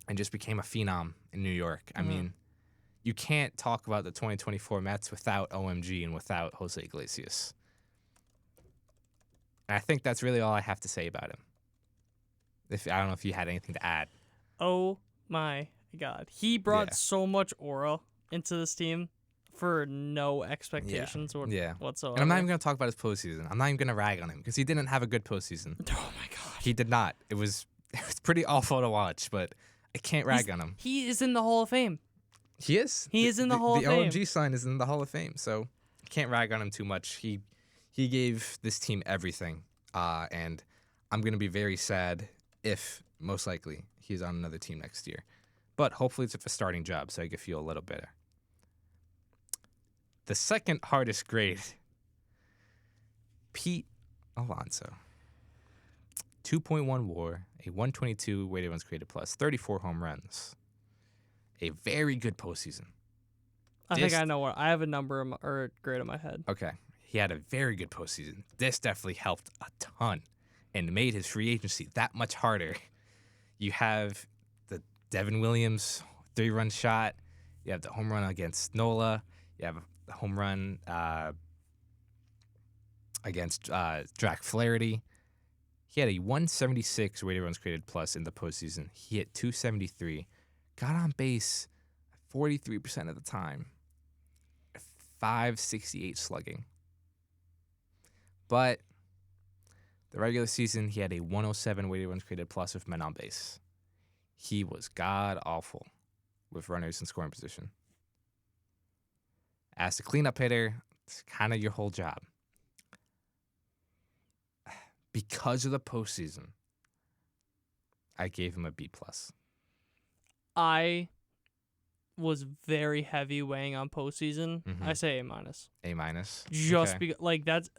[SPEAKER 1] and just became a phenom in New York. I mean, you can't talk about the 2024 Mets without OMG and without Jose Iglesias. And I think that's really all I have to say about him. I don't know if you had anything to add.
[SPEAKER 2] Oh my God. He brought so much aura into this team for no expectations whatsoever.
[SPEAKER 1] And I'm not even going to talk about his postseason. I'm not even going to rag on him because he didn't have a good postseason.
[SPEAKER 2] Oh my God.
[SPEAKER 1] He did not. It was pretty awful to watch, but I can't rag on him.
[SPEAKER 2] He is in the Hall of Fame.
[SPEAKER 1] He is.
[SPEAKER 2] He is in the Hall of Fame.
[SPEAKER 1] The OMG sign is in the Hall of Fame, so I can't rag on him too much. He gave this team everything, and I'm going to be very sad if, most likely, he's on another team next year. But hopefully it's a starting job, so I can feel a little better. The second hardest grade, Pete Alonso. 2.1 WAR, a 122 weighted runs created plus, 34 home runs. A very good postseason.
[SPEAKER 2] I think I know what. I have a number or a grade in my head.
[SPEAKER 1] Okay. He had a very good postseason. This definitely helped a ton and made his free agency that much harder. You have the Devin Williams 3-run shot. You have the home run against Nola. You have the home run against Drac Flaherty. He had a 176 weighted runs created plus in the postseason. He hit 273. Got on base 43% of the time. 568 slugging. But the regular season, he had a 107 weighted runs created plus with men on base. He was god-awful with runners in scoring position. As a cleanup hitter, it's kind of your whole job. Because of the postseason, I gave him a B+.
[SPEAKER 2] I was very heavy weighing on postseason.
[SPEAKER 1] Mhm.
[SPEAKER 2] I say A-.
[SPEAKER 1] A-.
[SPEAKER 2] Just
[SPEAKER 1] Okay.
[SPEAKER 2] because, like, that's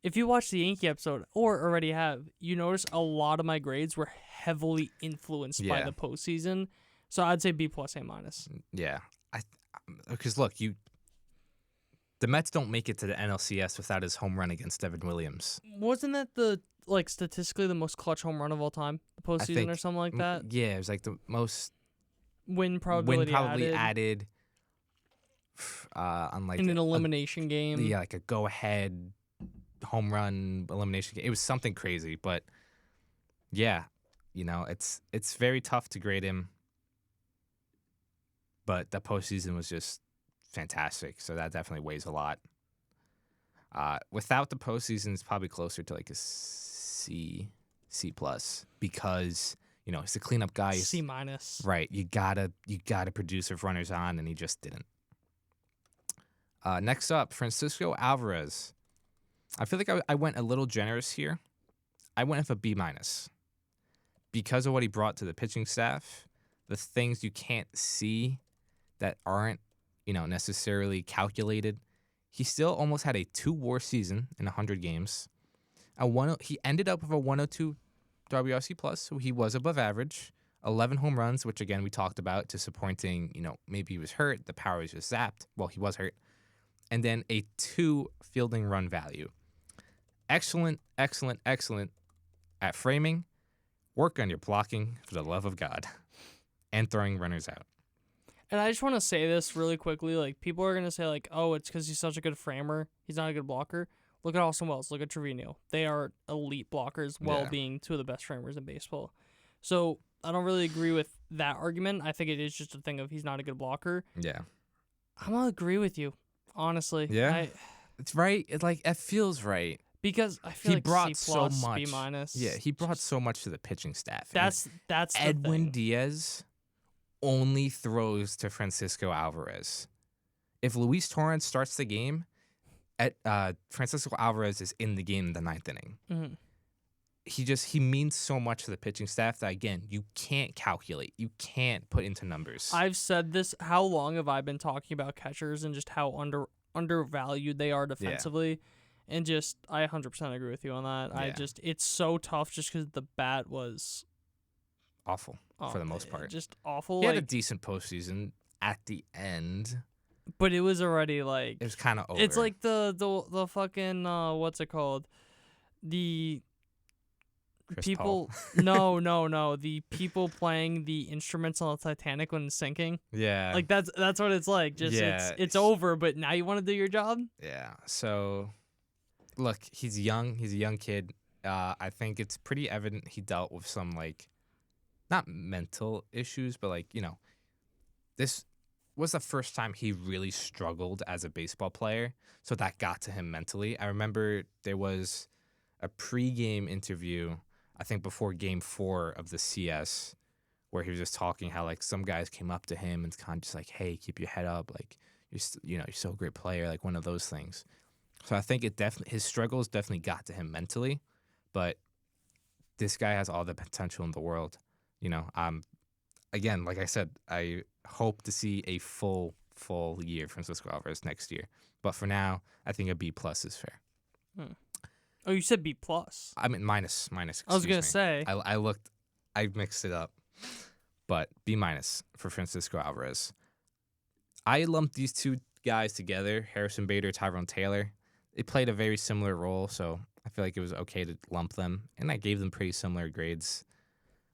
[SPEAKER 2] if you watch the Yankee episode or already have, you notice a lot of my grades were heavily influenced by
[SPEAKER 1] Yeah.
[SPEAKER 2] the postseason. So I'd say B+, A-.
[SPEAKER 1] Yeah. Because look, the Mets don't make it to the NLCS without his home run against Devin Williams.
[SPEAKER 2] Wasn't that statistically the most clutch home run of all time, the postseason
[SPEAKER 1] think-
[SPEAKER 2] or something like that?
[SPEAKER 1] Yeah, it was like the most
[SPEAKER 2] Win probability
[SPEAKER 1] added on like
[SPEAKER 2] in an elimination game.
[SPEAKER 1] yeah, like a go-ahead home run elimination game. It was something crazy, but yeah, it's very tough to grade him. But the postseason was just fantastic, so that definitely weighs a lot. Without the postseason, it's probably closer to like a C+, because he's a cleanup guy.
[SPEAKER 2] C-.
[SPEAKER 1] Right, you gotta produce if runners on, and he just didn't. Next up, Francisco Alvarez. I feel like I went a little generous here. I went with a B- because of what he brought to the pitching staff, the things you can't see that aren't necessarily calculated. He still almost had a 2-WAR season in 100 games. He ended up with a 102 WRC plus, so he was above average. 11 home runs, which again we talked about, disappointing. Maybe he was hurt. The power was just zapped. Well, he was hurt. And then a 2 fielding run value. Excellent at framing. Work on your blocking, for the love of God, and throwing runners out.
[SPEAKER 2] And I just want to say this really quickly. Like, people are going to say, like, oh, it's because he's such a good framer. He's not a good blocker. Look at Austin Wells. Look at Trevino. They are elite blockers while being two of the best framers in baseball. So I don't really agree with that argument. I think it is just a thing of he's not a good blocker.
[SPEAKER 1] Yeah.
[SPEAKER 2] I'm going to agree with you, honestly.
[SPEAKER 1] Yeah? It's right. It feels right.
[SPEAKER 2] Because I feel
[SPEAKER 1] He
[SPEAKER 2] like
[SPEAKER 1] brought
[SPEAKER 2] C+,
[SPEAKER 1] so much.
[SPEAKER 2] B-.
[SPEAKER 1] Yeah, he brought so much to the pitching staff.
[SPEAKER 2] That's the
[SPEAKER 1] Edwin
[SPEAKER 2] thing.
[SPEAKER 1] Diaz only throws to Francisco Alvarez. If Luis Torrens starts the game, Francisco Alvarez is in the game in the 9th inning.
[SPEAKER 2] Mm-hmm.
[SPEAKER 1] He means so much to the pitching staff that, again, you can't calculate. You can't put into numbers.
[SPEAKER 2] I've said this. How long have I been talking about catchers and just how undervalued they are defensively? Yeah. And just, I 100% agree with you on that. Yeah. It's so tough just because the bat was
[SPEAKER 1] awful for the most part.
[SPEAKER 2] Just awful.
[SPEAKER 1] He had a decent postseason at the end.
[SPEAKER 2] But it was already like...
[SPEAKER 1] It was kind of over.
[SPEAKER 2] It's like the fucking, what's it called? The
[SPEAKER 1] Chris
[SPEAKER 2] people...
[SPEAKER 1] Paul.
[SPEAKER 2] No. The people playing the instruments on the Titanic when it's sinking.
[SPEAKER 1] Yeah.
[SPEAKER 2] Like, that's what it's like. Just it's over, but now you want to do your job?
[SPEAKER 1] Yeah. So... Look, he's young. He's a young kid. I think it's pretty evident he dealt with some, not mental issues, but, this was the first time he really struggled as a baseball player. So that got to him mentally. I remember there was a pregame interview, I think before Game 4 of the CS, where he was just talking how, some guys came up to him and kind of just like, hey, keep your head up. You're so a great player, one of those things. So I think his struggles definitely got to him mentally, but this guy has all the potential in the world. Again, like I said, I hope to see a full year from Francisco Alvarez next year. But for now, I think a B+ is fair.
[SPEAKER 2] Oh, you said B+.
[SPEAKER 1] I mean minus.
[SPEAKER 2] I was gonna say.
[SPEAKER 1] I mixed it up, but B- for Francisco Alvarez. I lumped these two guys together, Harrison Bader, Tyrone Taylor. They played a very similar role, so I feel like it was okay to lump them, and I gave them pretty similar grades.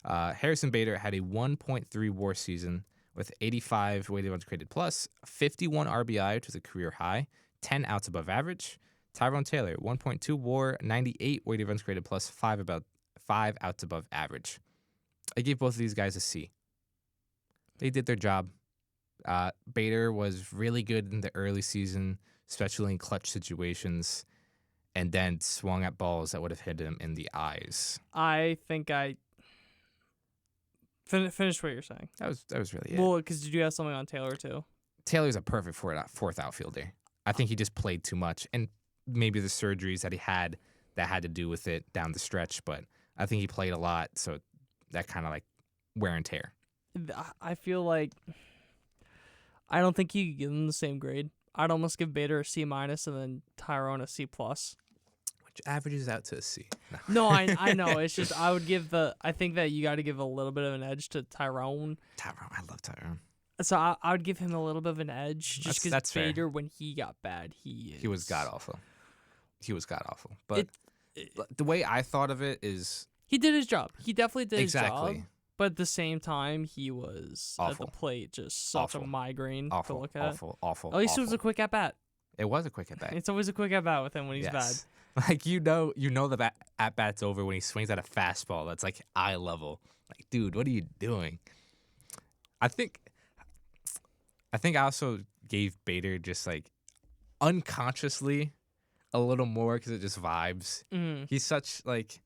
[SPEAKER 1] Harrison Bader had a 1.3 WAR season with 85 weighted runs created plus, 51 RBI, which was a career high, 10 outs above average. Tyrone Taylor, 1.2 WAR, 98 weighted runs created plus, 5 outs above average. I gave both of these guys a C. They did their job. Bader was really good in the early season, especially in clutch situations, and then swung at balls that would have hit him in the eyes.
[SPEAKER 2] I think I finished what you're saying.
[SPEAKER 1] That was really it.
[SPEAKER 2] Well, because did you have something on Taylor too?
[SPEAKER 1] Taylor's a perfect fourth outfielder. I think he just played too much, and maybe the surgeries that he had that had to do with it down the stretch, but I think he played a lot, so that kind of wear and tear.
[SPEAKER 2] I feel like I don't think you could give them the same grade. I'd almost give Bader a C- and then Tyrone a C+.
[SPEAKER 1] Which averages out to a C.
[SPEAKER 2] No, I know. It's just I think that you got to give a little bit of an edge to Tyrone.
[SPEAKER 1] Tyrone, I love Tyrone.
[SPEAKER 2] So I would give him a little bit of an edge just because Bader,
[SPEAKER 1] fair.
[SPEAKER 2] when he got bad, he
[SPEAKER 1] was god awful. But the way I thought of it is
[SPEAKER 2] he did his job. He definitely did his job.
[SPEAKER 1] exactly.
[SPEAKER 2] But at the same time, he was
[SPEAKER 1] Awful.
[SPEAKER 2] at the plate just such a migraine to look at.
[SPEAKER 1] Awful.
[SPEAKER 2] At least it was a quick at bat.
[SPEAKER 1] It was a quick at bat.
[SPEAKER 2] It's always a quick at bat with him when he's bad.
[SPEAKER 1] Like you know the at bat's over when he swings at a fastball that's like eye level. Like, dude, what are you doing? I think I also gave Bader just like unconsciously a little more because it just vibes.
[SPEAKER 2] Mm.
[SPEAKER 1] He's such like,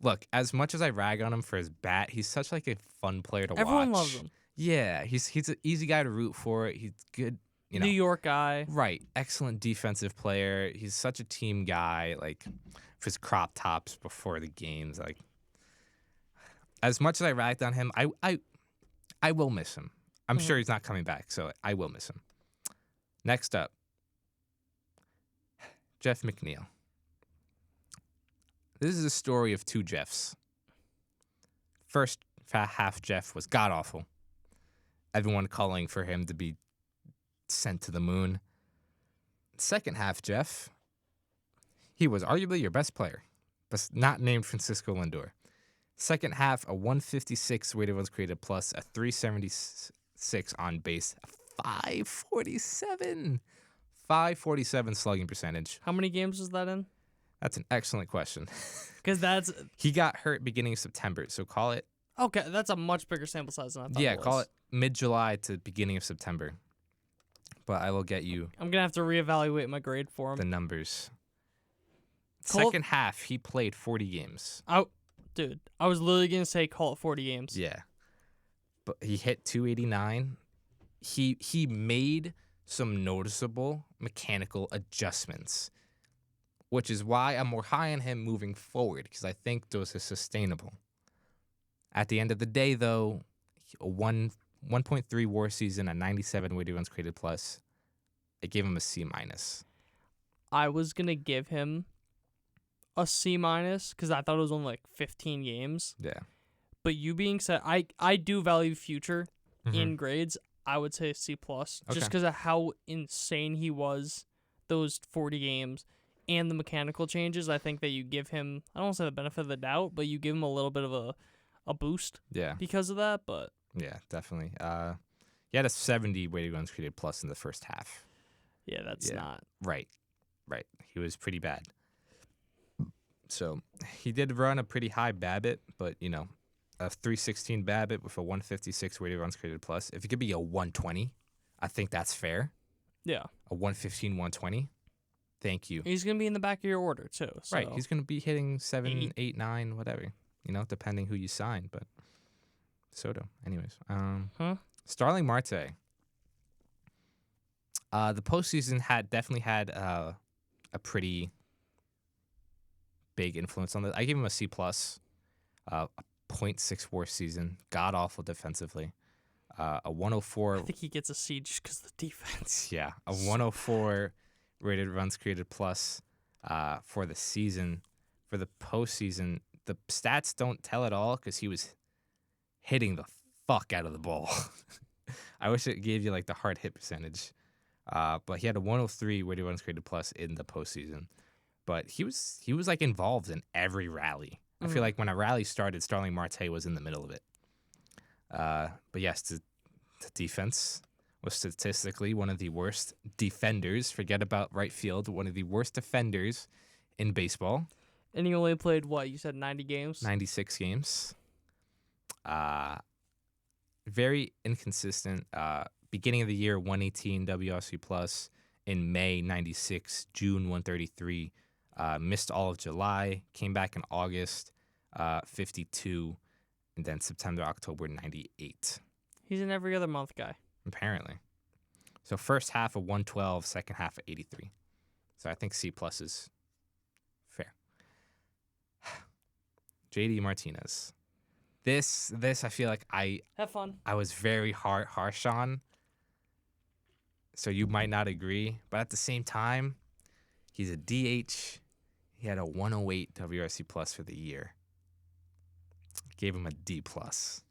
[SPEAKER 1] look, as much as I rag on him for his bat, he's such like a fun player to watch.
[SPEAKER 2] Everyone loves him.
[SPEAKER 1] Yeah, he's an easy guy to root for. He's good. You know,
[SPEAKER 2] New York guy.
[SPEAKER 1] Right. Excellent defensive player. He's such a team guy, like for his crop tops before the games. Like, as much as I ragged on him, I will miss him. I'm sure he's not coming back, so I will miss him. Next up, Jeff McNeil. This is a story of two Jeffs. First half Jeff was god-awful. Everyone calling for him to be sent to the moon. Second half Jeff, he was arguably your best player, but not named Francisco Lindor. Second half, a 156 weighted runs created plus, a 376 on base, a 547 slugging percentage.
[SPEAKER 2] How many games was that in?
[SPEAKER 1] That's an excellent question.
[SPEAKER 2] Because
[SPEAKER 1] he got hurt beginning of September, so call it.
[SPEAKER 2] Okay, that's a much bigger sample size than I thought.
[SPEAKER 1] Yeah,
[SPEAKER 2] it was.
[SPEAKER 1] call it mid-July to beginning of September. But I will get you.
[SPEAKER 2] I'm gonna have to reevaluate my grade for him.
[SPEAKER 1] The numbers.
[SPEAKER 2] Call
[SPEAKER 1] Second half, he played 40 games.
[SPEAKER 2] Dude, I was literally gonna say call it 40 games.
[SPEAKER 1] Yeah, but he hit 289. He made some noticeable mechanical adjustments, which is why I'm more high on him moving forward because I think those are sustainable. At the end of the day, though, a 1.3 WAR season, a 97 weighted runs created plus, I gave him a C-.
[SPEAKER 2] I was gonna give him a C- because I thought it was only like 15 games.
[SPEAKER 1] Yeah.
[SPEAKER 2] But you being said, I do value future in grades. I would say C+, just because of how insane he was those 40 games and the mechanical changes. I think that you give him, I don't want to say the benefit of the doubt, but you give him a little bit of a boost because of that. But
[SPEAKER 1] yeah, definitely. He had a 70 weighted runs created plus in the first half.
[SPEAKER 2] yeah, that's not.
[SPEAKER 1] Right. He was pretty bad. So he did run a pretty high BABIP, but, you know, a 316 BABIP with a 156 weighted runs created plus. If it could be a 120, I think that's fair.
[SPEAKER 2] Yeah.
[SPEAKER 1] A 115, 120. Thank you.
[SPEAKER 2] He's going to be in the back of your order, too. So.
[SPEAKER 1] Right. He's going to be hitting 7, 8, 9, whatever, you know, depending who you sign. But Soto, anyways. Starling Marte. The postseason definitely had a pretty big influence on that. I gave him a C+, a 0.6 WAR season, god awful defensively, a 104.
[SPEAKER 2] I think he gets a C just because of the defense.
[SPEAKER 1] Yeah, a 104 rated runs created plus for the season. For the postseason, the stats don't tell at all because he was hitting the fuck out of the ball. I wish it gave you like the hard hit percentage. But he had a 103 weighted runs created plus in the postseason. But he was like involved in every rally. I feel like when a rally started, Starling Marte was in the middle of it. But yes, the defense was statistically one of the worst defenders. Forget about right field. One of the worst defenders in baseball.
[SPEAKER 2] And he only played, what, you said 90 games?
[SPEAKER 1] 96 games. Very inconsistent. Beginning of the year, 118 WRC plus. In May, 96. June, 133. Missed all of July. Came back in August, 52. And then September, October, 98.
[SPEAKER 2] He's an every other month guy.
[SPEAKER 1] Apparently. So first half of 112, second half of 83. So I think C+ is fair. JD Martinez. This I feel like
[SPEAKER 2] Have fun.
[SPEAKER 1] I was very harsh on. So you might not agree, but at the same time, he's a DH. He had a 108 WRC plus for the year. Gave him a D plus.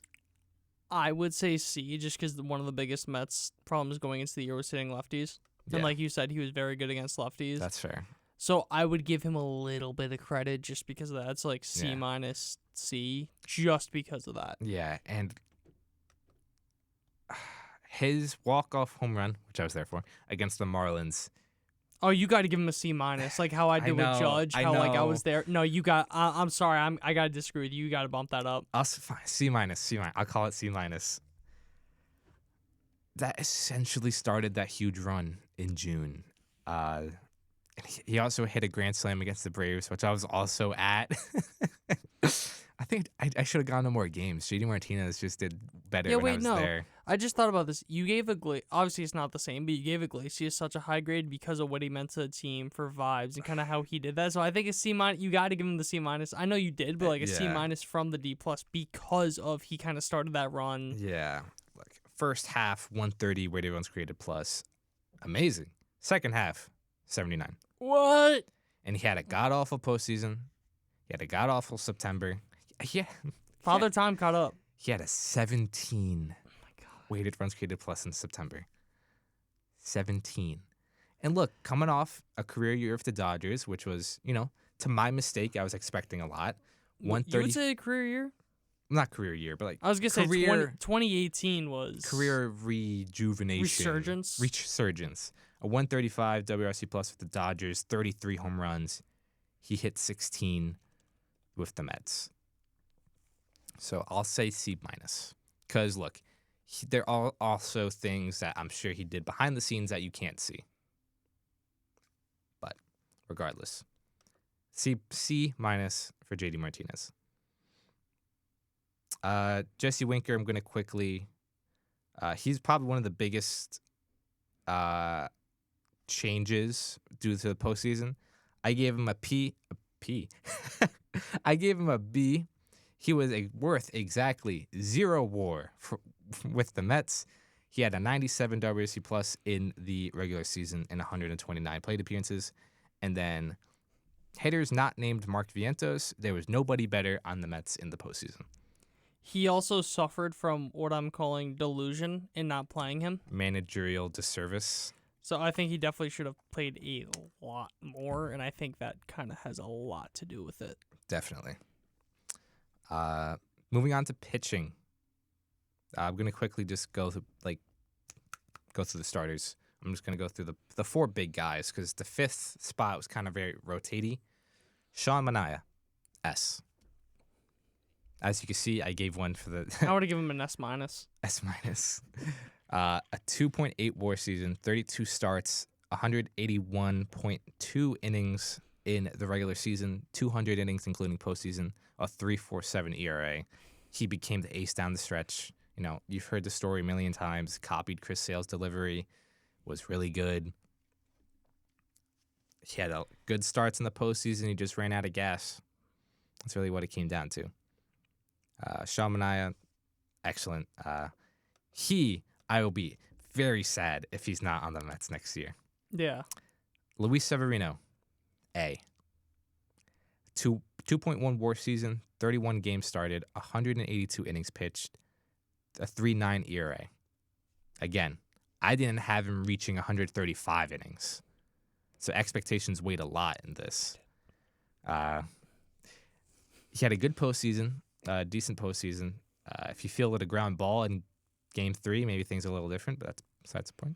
[SPEAKER 2] I would say C, just because one of the biggest Mets problems going into the year was hitting lefties. And like you said, he was very good against lefties.
[SPEAKER 1] That's fair.
[SPEAKER 2] So I would give him a little bit of credit just because of that. It's like C minus C, just because of that.
[SPEAKER 1] Yeah, and his walk-off home run, which I was there for, against the Marlins.
[SPEAKER 2] Oh, you got to give him a C minus, like how I did with Judge. Like I was there. No, you got. I'm sorry. I got to disagree with you. You got to bump that up.
[SPEAKER 1] C minus. I'll call it C minus. That essentially started that huge run in June. He also hit a grand slam against the Braves, which I was also at. I think I should have gone to more games. JD Martinez just did better when I was there.
[SPEAKER 2] I just thought about this. You gave obviously it's not the same, but you gave Iglesias such a high grade because of what he meant to the team for vibes and kind of how he did that. So I think a C minus. You got to give him the C minus. I know you did, but like a C minus from the D plus because of he kind of started that run.
[SPEAKER 1] Yeah, like first half 130 weighted runs created plus, amazing. Second half 79.
[SPEAKER 2] What?
[SPEAKER 1] And he had a god awful postseason. He had a god awful September. Yeah.
[SPEAKER 2] Father Time caught up.
[SPEAKER 1] He had a 17 weighted runs created plus in September. 17. And look, coming off a career year of the Dodgers, which was, to my mistake, I was expecting a lot. 130.
[SPEAKER 2] You would say a career year?
[SPEAKER 1] Not career year, but like
[SPEAKER 2] I was going to say 2018 was
[SPEAKER 1] career rejuvenation. Resurgence. A 135 WRC plus with the Dodgers, 33 home runs. He hit 16 with the Mets. So I'll say C minus. Because, look, there are also things that I'm sure he did behind the scenes that you can't see. But regardless, C minus for JD Martinez. Jesse Winker, I'm going to quickly. He's probably one of the biggest changes due to the postseason. I gave him a P. I gave him a B. He was worth exactly 0 WAR with the Mets. He had a 97 WRC plus in the regular season and 129 plate appearances. And then hitters not named Mark Vientos. There was nobody better on the Mets in the postseason.
[SPEAKER 2] He also suffered from what I'm calling delusion in not playing him.
[SPEAKER 1] Managerial disservice.
[SPEAKER 2] So I think he definitely should have played a lot more, and I think that kind of has a lot to do with it.
[SPEAKER 1] Definitely. Moving on to pitching. I'm going to quickly just go through the starters. I'm just going to go through the 4 big guys because the 5th spot was kind of very rotatey. Sean Manaea, S. As you can see, I gave one for the...
[SPEAKER 2] I would have given him an S minus.
[SPEAKER 1] S minus. A 2.8 WAR season, 32 starts, 181.2 innings in the regular season, 200 innings including postseason, a 3.47 ERA. He became the ace down the stretch. You've heard the story a million times. Copied Chris Sale's delivery, was really good. He had good starts in the postseason. He just ran out of gas. That's really what it came down to. Sean Manaea, excellent. I will be very sad if he's not on the Mets next year.
[SPEAKER 2] Yeah.
[SPEAKER 1] Luis Severino, A. 2.1 WAR season, 31 games started, 182 innings pitched, a 3.9 ERA. Again, I didn't have him reaching 135 innings. So expectations weighed a lot in this. He had a good postseason, decent postseason. If you feel it a ground ball in Game 3, maybe things are a little different, but that's besides the point.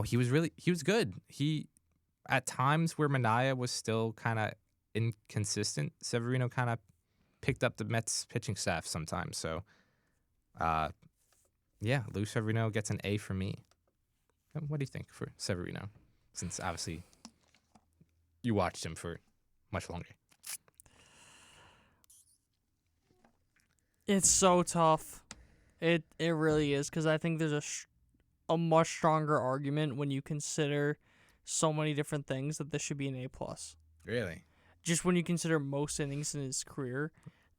[SPEAKER 1] He was good. He, at times where Manaea was still kind of inconsistent, Severino kind of picked up the Mets pitching staff sometimes. So, Luis Severino gets an A from me. What do you think for Severino? Since obviously you watched him for much longer.
[SPEAKER 2] It's so tough. It really is, because I think there's a much stronger argument when you consider so many different things that this should be an A+.
[SPEAKER 1] Really?
[SPEAKER 2] just when you consider most innings in his career,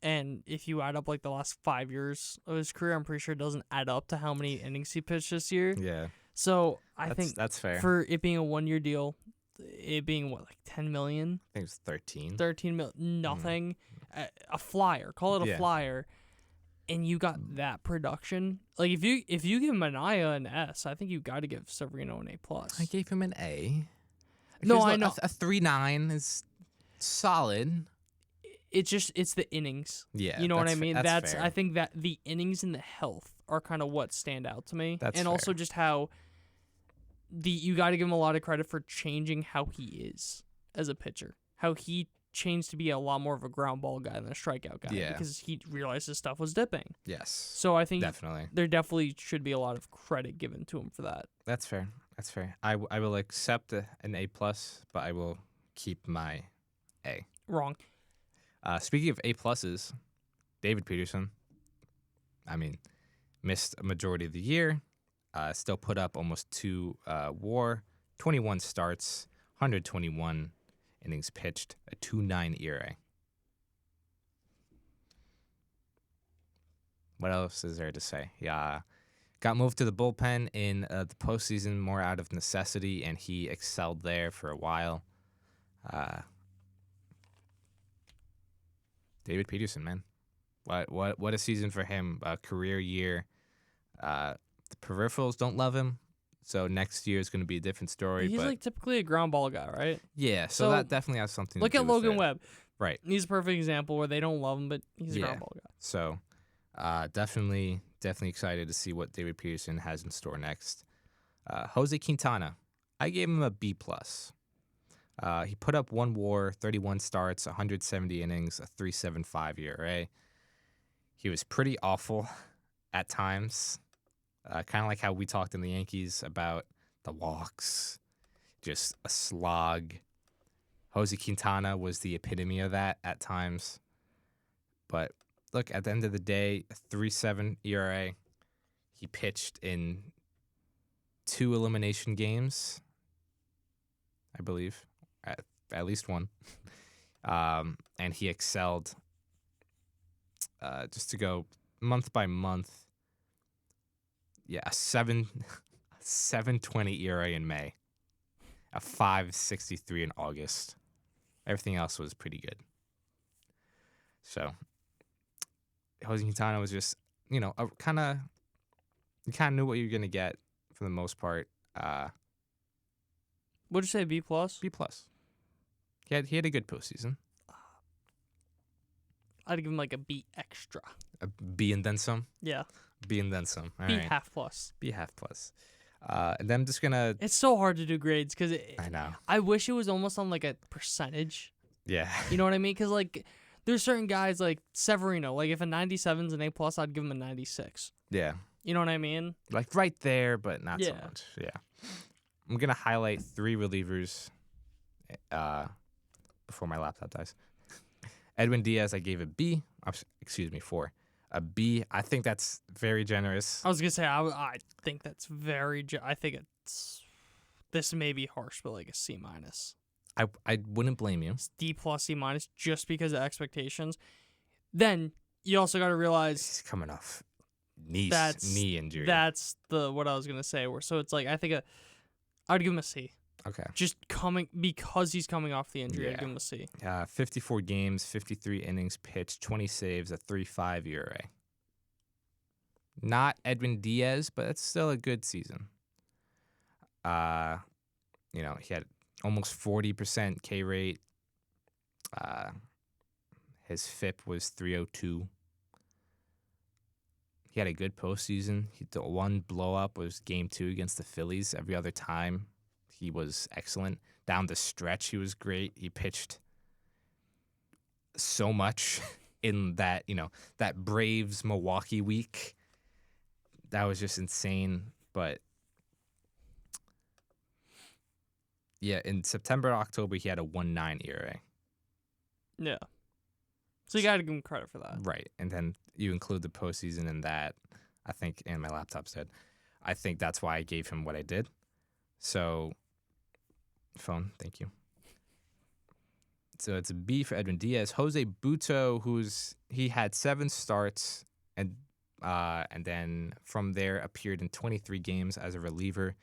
[SPEAKER 2] and if you add up like the last 5 years of his career, I'm pretty sure it doesn't add up to how many innings he pitched this year.
[SPEAKER 1] Yeah.
[SPEAKER 2] So I think
[SPEAKER 1] that's fair.
[SPEAKER 2] for it being a 1-year deal, it being what, like 10 million,
[SPEAKER 1] I think it's 13.
[SPEAKER 2] 13 million, nothing, a flyer, call it a flyer, and you got that production. Like if you give Mania an S, I think you got to give Severino an A+.
[SPEAKER 1] I gave him an A.
[SPEAKER 2] No,
[SPEAKER 1] Because
[SPEAKER 2] I know.
[SPEAKER 1] a 3.9 is solid.
[SPEAKER 2] It's the innings.
[SPEAKER 1] Yeah.
[SPEAKER 2] You know what I mean?
[SPEAKER 1] That's fair.
[SPEAKER 2] I think that the innings and the health are kind of what stand out to me.
[SPEAKER 1] That's
[SPEAKER 2] and
[SPEAKER 1] fair.
[SPEAKER 2] also just how you got to give him a lot of credit for changing how he is as a pitcher. How he changed to be a lot more of a ground ball guy than a strikeout guy because he realized his stuff was dipping.
[SPEAKER 1] Yes.
[SPEAKER 2] So I think
[SPEAKER 1] definitely
[SPEAKER 2] there definitely should be a lot of credit given to him for that.
[SPEAKER 1] That's fair. That's fair. I will accept an A+, but I will keep my A.
[SPEAKER 2] Wrong.
[SPEAKER 1] Speaking of A+, David Peterson, I mean, missed a majority of the year, still put up almost 2 WAR, 21 starts, 121 innings pitched, a 2.9 ERA. What else is there to say? Yeah, got moved to the bullpen in the postseason more out of necessity, and he excelled there for a while. David Peterson, man, what a season for him! A career year. The peripherals don't love him, so next year is going to be a different story.
[SPEAKER 2] He's
[SPEAKER 1] but
[SPEAKER 2] like typically a ground ball guy, right?
[SPEAKER 1] yeah, so that definitely has something.
[SPEAKER 2] Look
[SPEAKER 1] to do
[SPEAKER 2] at Logan
[SPEAKER 1] with it.
[SPEAKER 2] Webb.
[SPEAKER 1] Right.
[SPEAKER 2] He's a perfect example where they don't love him, but he's a ground ball guy.
[SPEAKER 1] So, definitely excited to see what David Peterson has in store next. Jose Quintana, I gave him a B+. He put up 1 WAR, 31 starts, 170 innings, a 3.75 ERA. He was pretty awful at times, kind of like how we talked in the Yankees about the walks, just a slog. Jose Quintana was the epitome of that at times. But look, at the end of the day, a 3.7 ERA. He pitched in 2 elimination games, I believe, at least one. And he excelled. Just to go month by month, a 7.20 ERA in May, a 5.63 in August. Everything else was pretty good. So Jose Quintana was just, you kind of knew what you were gonna get for the most part.
[SPEAKER 2] What'd you say, B+?
[SPEAKER 1] B+. He had a good postseason.
[SPEAKER 2] I'd give him like a B extra.
[SPEAKER 1] A B and then some.
[SPEAKER 2] Yeah.
[SPEAKER 1] B and then some. All
[SPEAKER 2] B
[SPEAKER 1] right.
[SPEAKER 2] half plus.
[SPEAKER 1] B half plus. And then I'm just gonna.
[SPEAKER 2] It's so hard to do grades because
[SPEAKER 1] I know.
[SPEAKER 2] I wish it was almost on like a percentage.
[SPEAKER 1] Yeah.
[SPEAKER 2] You know what I mean? Because like there's certain guys like Severino. Like if a 97's an A+, I'd give him a 96.
[SPEAKER 1] Yeah.
[SPEAKER 2] You know what I mean?
[SPEAKER 1] Like right there, but not so
[SPEAKER 2] Yeah.
[SPEAKER 1] much. Yeah. I'm gonna highlight 3 relievers. Before my laptop dies. Edwin Diaz, I gave a B. 4. A B. I think that's very generous.
[SPEAKER 2] I was gonna say I think that's very. I think this may be harsh, but like a C-.
[SPEAKER 1] I wouldn't blame you.
[SPEAKER 2] It's D+, C- just because of expectations. Then you also got to realize
[SPEAKER 1] He's coming off knee injury.
[SPEAKER 2] That's what I was gonna say. So it's like I think I'd give him a C.
[SPEAKER 1] Okay.
[SPEAKER 2] Just because he's coming off the injury, I'd give him a C.
[SPEAKER 1] 54 games, 53 innings pitched, 20 saves, a 3.5 ERA. Not Edwin Diaz, but it's still a good season. He had almost 40% K rate. His FIP was 302. He had a good postseason. The one blow up was Game 2 against the Phillies. Every other time, he was excellent. Down the stretch, he was great. He pitched so much in that Braves Milwaukee week. That was just insane. But yeah, in September, October, he had a 1.9 ERA.
[SPEAKER 2] Yeah. So you got to give him credit for that.
[SPEAKER 1] Right. And then you include the postseason in that, I think, and my laptop said, I think that's why I gave him what I did. So, phone, thank you. So it's a B for Edwin Diaz. Jose Buto, he had 7 starts and then from there appeared in 23 games as a reliever,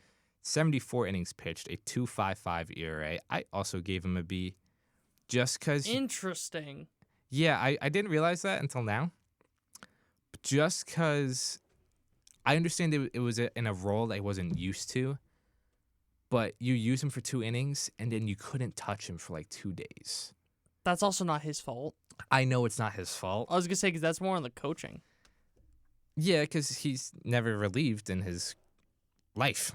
[SPEAKER 1] 74 innings pitched, a 2.55 ERA. I also gave him a B, just because.
[SPEAKER 2] Interesting.
[SPEAKER 1] Yeah, I didn't realize that until now. But just because I understand it was in a role that I wasn't used to, but you use him for 2 innings and then you couldn't touch him for like 2 days.
[SPEAKER 2] That's also not his fault.
[SPEAKER 1] I know it's not his fault.
[SPEAKER 2] I was gonna say because that's more on the coaching.
[SPEAKER 1] Yeah, because he's never relieved in his life.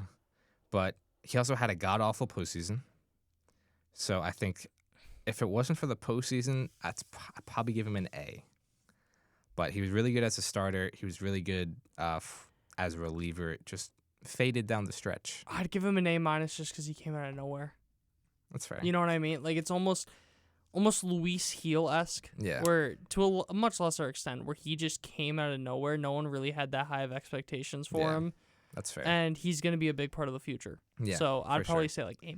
[SPEAKER 1] But he also had a god-awful postseason. So I think if it wasn't for the postseason, I'd probably give him an A. But he was really good as a starter. He was really good as a reliever. Just faded down the stretch.
[SPEAKER 2] I'd give him an A- just because he came out of nowhere.
[SPEAKER 1] That's fair.
[SPEAKER 2] You know what I mean? Like, it's almost Luis Heel-esque.
[SPEAKER 1] Yeah.
[SPEAKER 2] Where, to a much lesser extent, where he just came out of nowhere. No one really had that high of expectations for him.
[SPEAKER 1] That's fair.
[SPEAKER 2] And he's going to be a big part of the future.
[SPEAKER 1] Yeah,
[SPEAKER 2] so I'd probably
[SPEAKER 1] sure.
[SPEAKER 2] say like A-.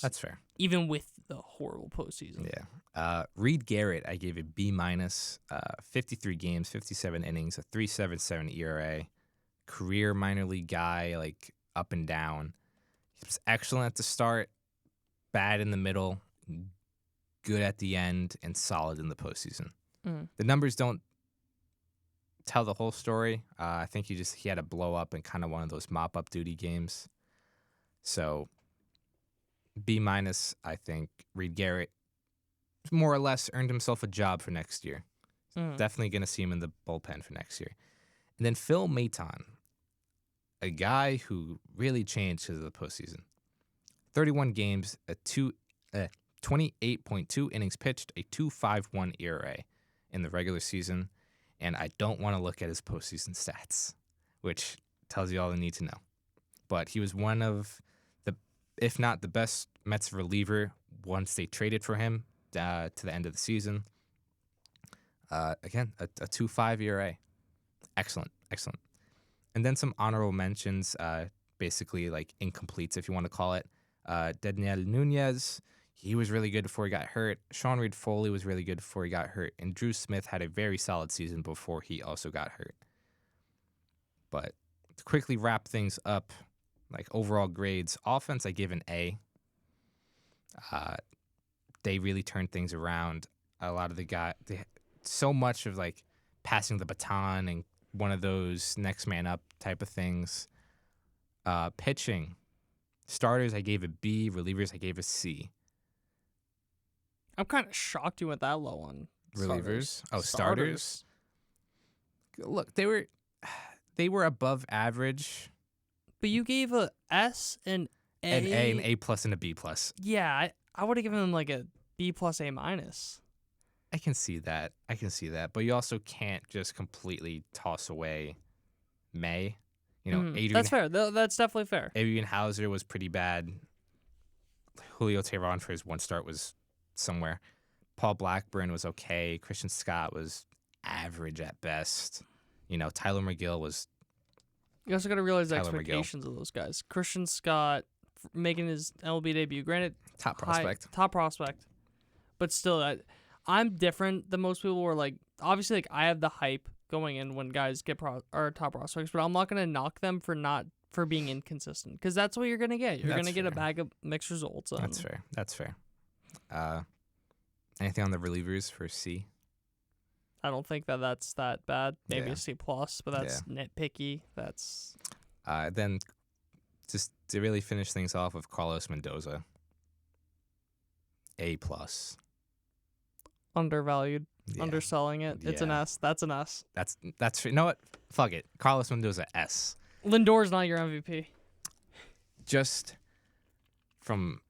[SPEAKER 1] That's fair.
[SPEAKER 2] Even with the horrible postseason.
[SPEAKER 1] Yeah. Reed Garrett, I gave a B-. 53 games, 57 innings, a 3.77 ERA. Career minor league guy, like up and down. He was excellent at the start, bad in the middle, good at the end, and solid in the postseason.
[SPEAKER 2] Mm.
[SPEAKER 1] The numbers don't tell the whole story. I think he had a blow up in kind of one of those mop up duty games. So B-. I think Reed Garrett more or less earned himself a job for next year. Definitely going to see him in the bullpen for next year. And then Phil Maton, a guy who really changed because of the postseason. 31 games, 28.2 innings pitched, a 2.51 ERA in the regular season. And I don't want to look at his postseason stats, which tells you all you need to know. But he was one of if not the best Mets reliever once they traded for him to the end of the season. Again, a 2.5 ERA. Excellent. And then some honorable mentions, basically like incompletes, if you want to call it. Daniel Nunez, he was really good before he got hurt. Sean Reed Foley was really good before he got hurt. And Drew Smith had a very solid season before he also got hurt. But to quickly wrap things up, like overall grades, offense, I give an A. They really turned things around. A lot of so much of like passing the baton and one of those next man up type of things. Pitching, starters, I gave a B. Relievers, I gave a C.
[SPEAKER 2] I'm kind of shocked you went that low on
[SPEAKER 1] Relievers?
[SPEAKER 2] starters.
[SPEAKER 1] Oh, starters? Look, they were above average.
[SPEAKER 2] But you gave a S and A.
[SPEAKER 1] An A, an A+, and a B+.
[SPEAKER 2] Yeah, I would have given them like a B+, A-.
[SPEAKER 1] I can see that. But you also can't just completely toss away May. You know, Adrian.
[SPEAKER 2] That's fair. That's definitely fair.
[SPEAKER 1] Adrian Hauser was pretty bad. Julio Teheran for his one start was somewhere. Paul Blackburn was okay. Christian Scott was average at best. You know, Tyler McGill was.
[SPEAKER 2] You also got to realize the
[SPEAKER 1] Tyler
[SPEAKER 2] expectations of those guys. Christian Scott making his MLB debut. Granted,
[SPEAKER 1] top prospect.
[SPEAKER 2] Top prospect. But still, I'm different than most people. Were like, obviously, like I have the hype going in when guys get are top prospects, but I'm not gonna knock them for being inconsistent because that's what you're gonna get. You're gonna get a bag of mixed results.
[SPEAKER 1] That's fair. Anything on the relievers for C?
[SPEAKER 2] I don't think that's that bad. Maybe a C+, but that's nitpicky. That's
[SPEAKER 1] then just to really finish things off with Carlos Mendoza. A+.
[SPEAKER 2] Undervalued. Underselling it. It's an S. That's an S.
[SPEAKER 1] That's you know what? Fuck it. Carlos Mendoza S.
[SPEAKER 2] Lindor's not your MVP.
[SPEAKER 1] Just from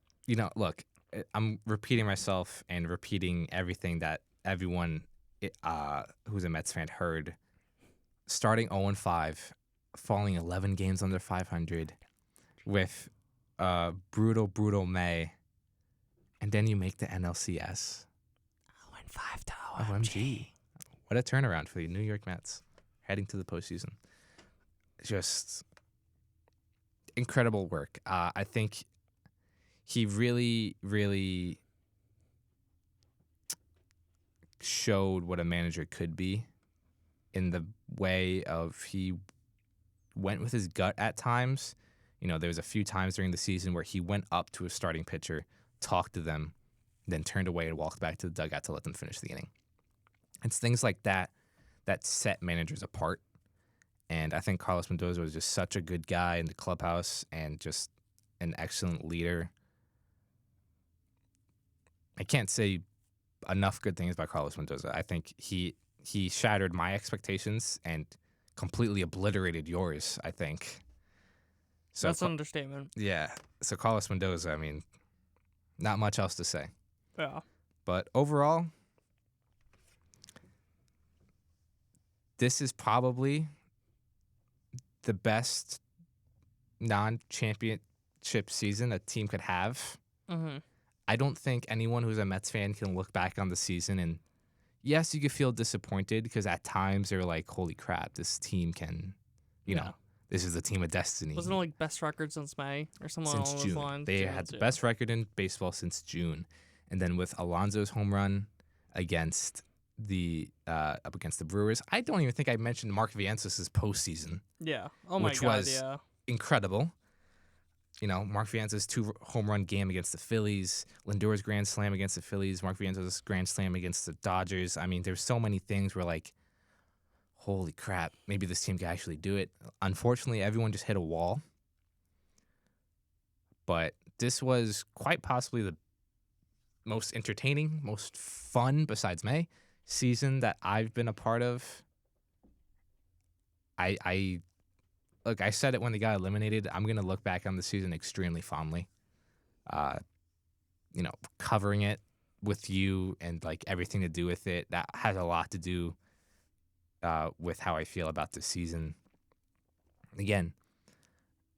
[SPEAKER 1] look, I'm repeating myself and repeating everything that everyone who's a Mets fan heard. Starting 0-5, falling 11 games under 500 with brutal May, and then you make the NLCS.
[SPEAKER 2] 0-5 to
[SPEAKER 1] OMG. What a turnaround for the New York Mets heading to the postseason. Just incredible work. I think he really showed what a manager could be in the way of he went with his gut at times. You know, there was a few times during the season where he went up to a starting pitcher, talked to them, then turned away and walked back to the dugout to let them finish the inning. It's things like that that set managers apart. And I think Carlos Mendoza was just such a good guy in the clubhouse and just an excellent leader. I can't say enough good things about Carlos Mendoza. I think he shattered my expectations and completely obliterated yours, I think. So
[SPEAKER 2] That's an understatement.
[SPEAKER 1] Yeah. So Carlos Mendoza, I mean, not much else to say.
[SPEAKER 2] Yeah.
[SPEAKER 1] But overall, this is probably the best non-championship season a team could have.
[SPEAKER 2] Mm-hmm.
[SPEAKER 1] I don't think anyone who's a Mets fan can look back on the season and, yes, you could feel disappointed because at times they're like, holy crap, this team can, you know, this is the team of destiny.
[SPEAKER 2] Wasn't it like best record since May or something along
[SPEAKER 1] Since
[SPEAKER 2] those
[SPEAKER 1] June.
[SPEAKER 2] lines?
[SPEAKER 1] They had the best record in baseball since June. And then with Alonso's home run against the up against the Brewers, I don't even think I mentioned Mark Viancis' postseason.
[SPEAKER 2] Yeah. Oh my
[SPEAKER 1] which
[SPEAKER 2] God.
[SPEAKER 1] was
[SPEAKER 2] Yeah.
[SPEAKER 1] incredible. You know, Mark Viancis' 2 home run game against the Phillies, Lindor's grand slam against the Phillies, Mark Viancis' grand slam against the Dodgers. I mean, there's so many things where like, holy crap, maybe this team can actually do it. Unfortunately, everyone just hit a wall. But this was quite possibly the most entertaining, most fun, besides May, season that I've been a part of. Look, I said it when they got eliminated. I'm going to look back on the season extremely fondly. You know, covering it with you and like everything to do with it, that has a lot to do with how I feel about this season. Again,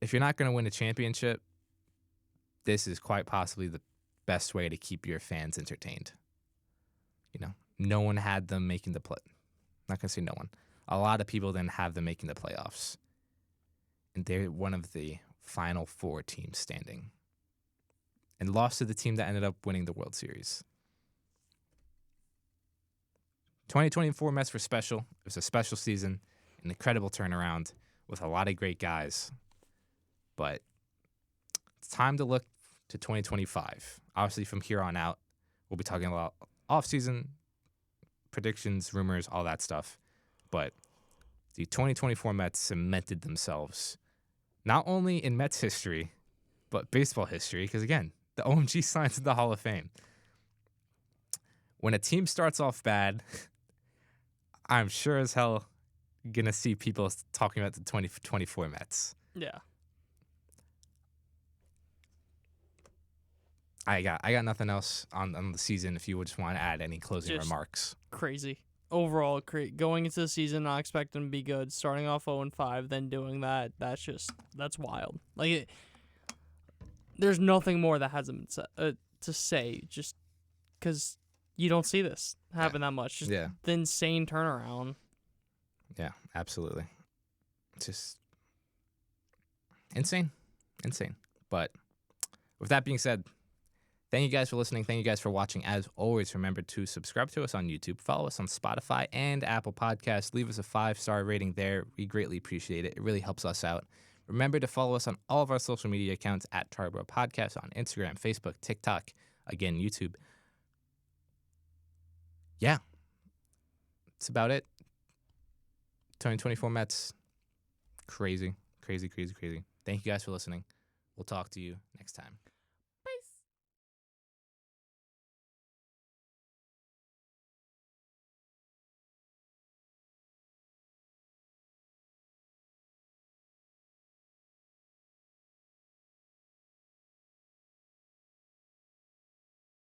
[SPEAKER 1] if you're not going to win a championship, this is quite possibly the best way to keep your fans entertained. You know, no one had them making the play. Not going to say no one. A lot of people didn't have them making the playoffs. And they're one of the final 4 teams standing. And lost to the team that ended up winning the World Series. 2024 Mets were special. It was a special season, an incredible turnaround with a lot of great guys. But it's time to look to 2025. Obviously, from here on out, we'll be talking about offseason predictions, rumors, all that stuff. But the 2024 Mets cemented themselves not only in Mets history, but baseball history, because again, the OMG signs in the Hall of Fame. When a team starts off bad, I'm sure as hell gonna see people talking about the 2024 Mets.
[SPEAKER 2] Yeah.
[SPEAKER 1] I got nothing else on the season. If you would just want to add any closing remarks.
[SPEAKER 2] Crazy. Overall, going into the season, not expecting to be good, starting off 0-5, then doing that, that's wild. Like, there's nothing more that hasn't been to say, just because you don't see this happen that much. Just the insane turnaround.
[SPEAKER 1] Yeah, absolutely. Just insane. But with that being said, thank you guys for listening. Thank you guys for watching. As always, remember to subscribe to us on YouTube, follow us on Spotify and Apple Podcasts. Leave us a 5-star rating there. We greatly appreciate it. It really helps us out. Remember to follow us on all of our social media accounts at Triboro Podcast on Instagram, Facebook, TikTok, again, YouTube. Yeah. That's about it. 2024 Mets. Crazy. Thank you guys for listening. We'll talk to you next time.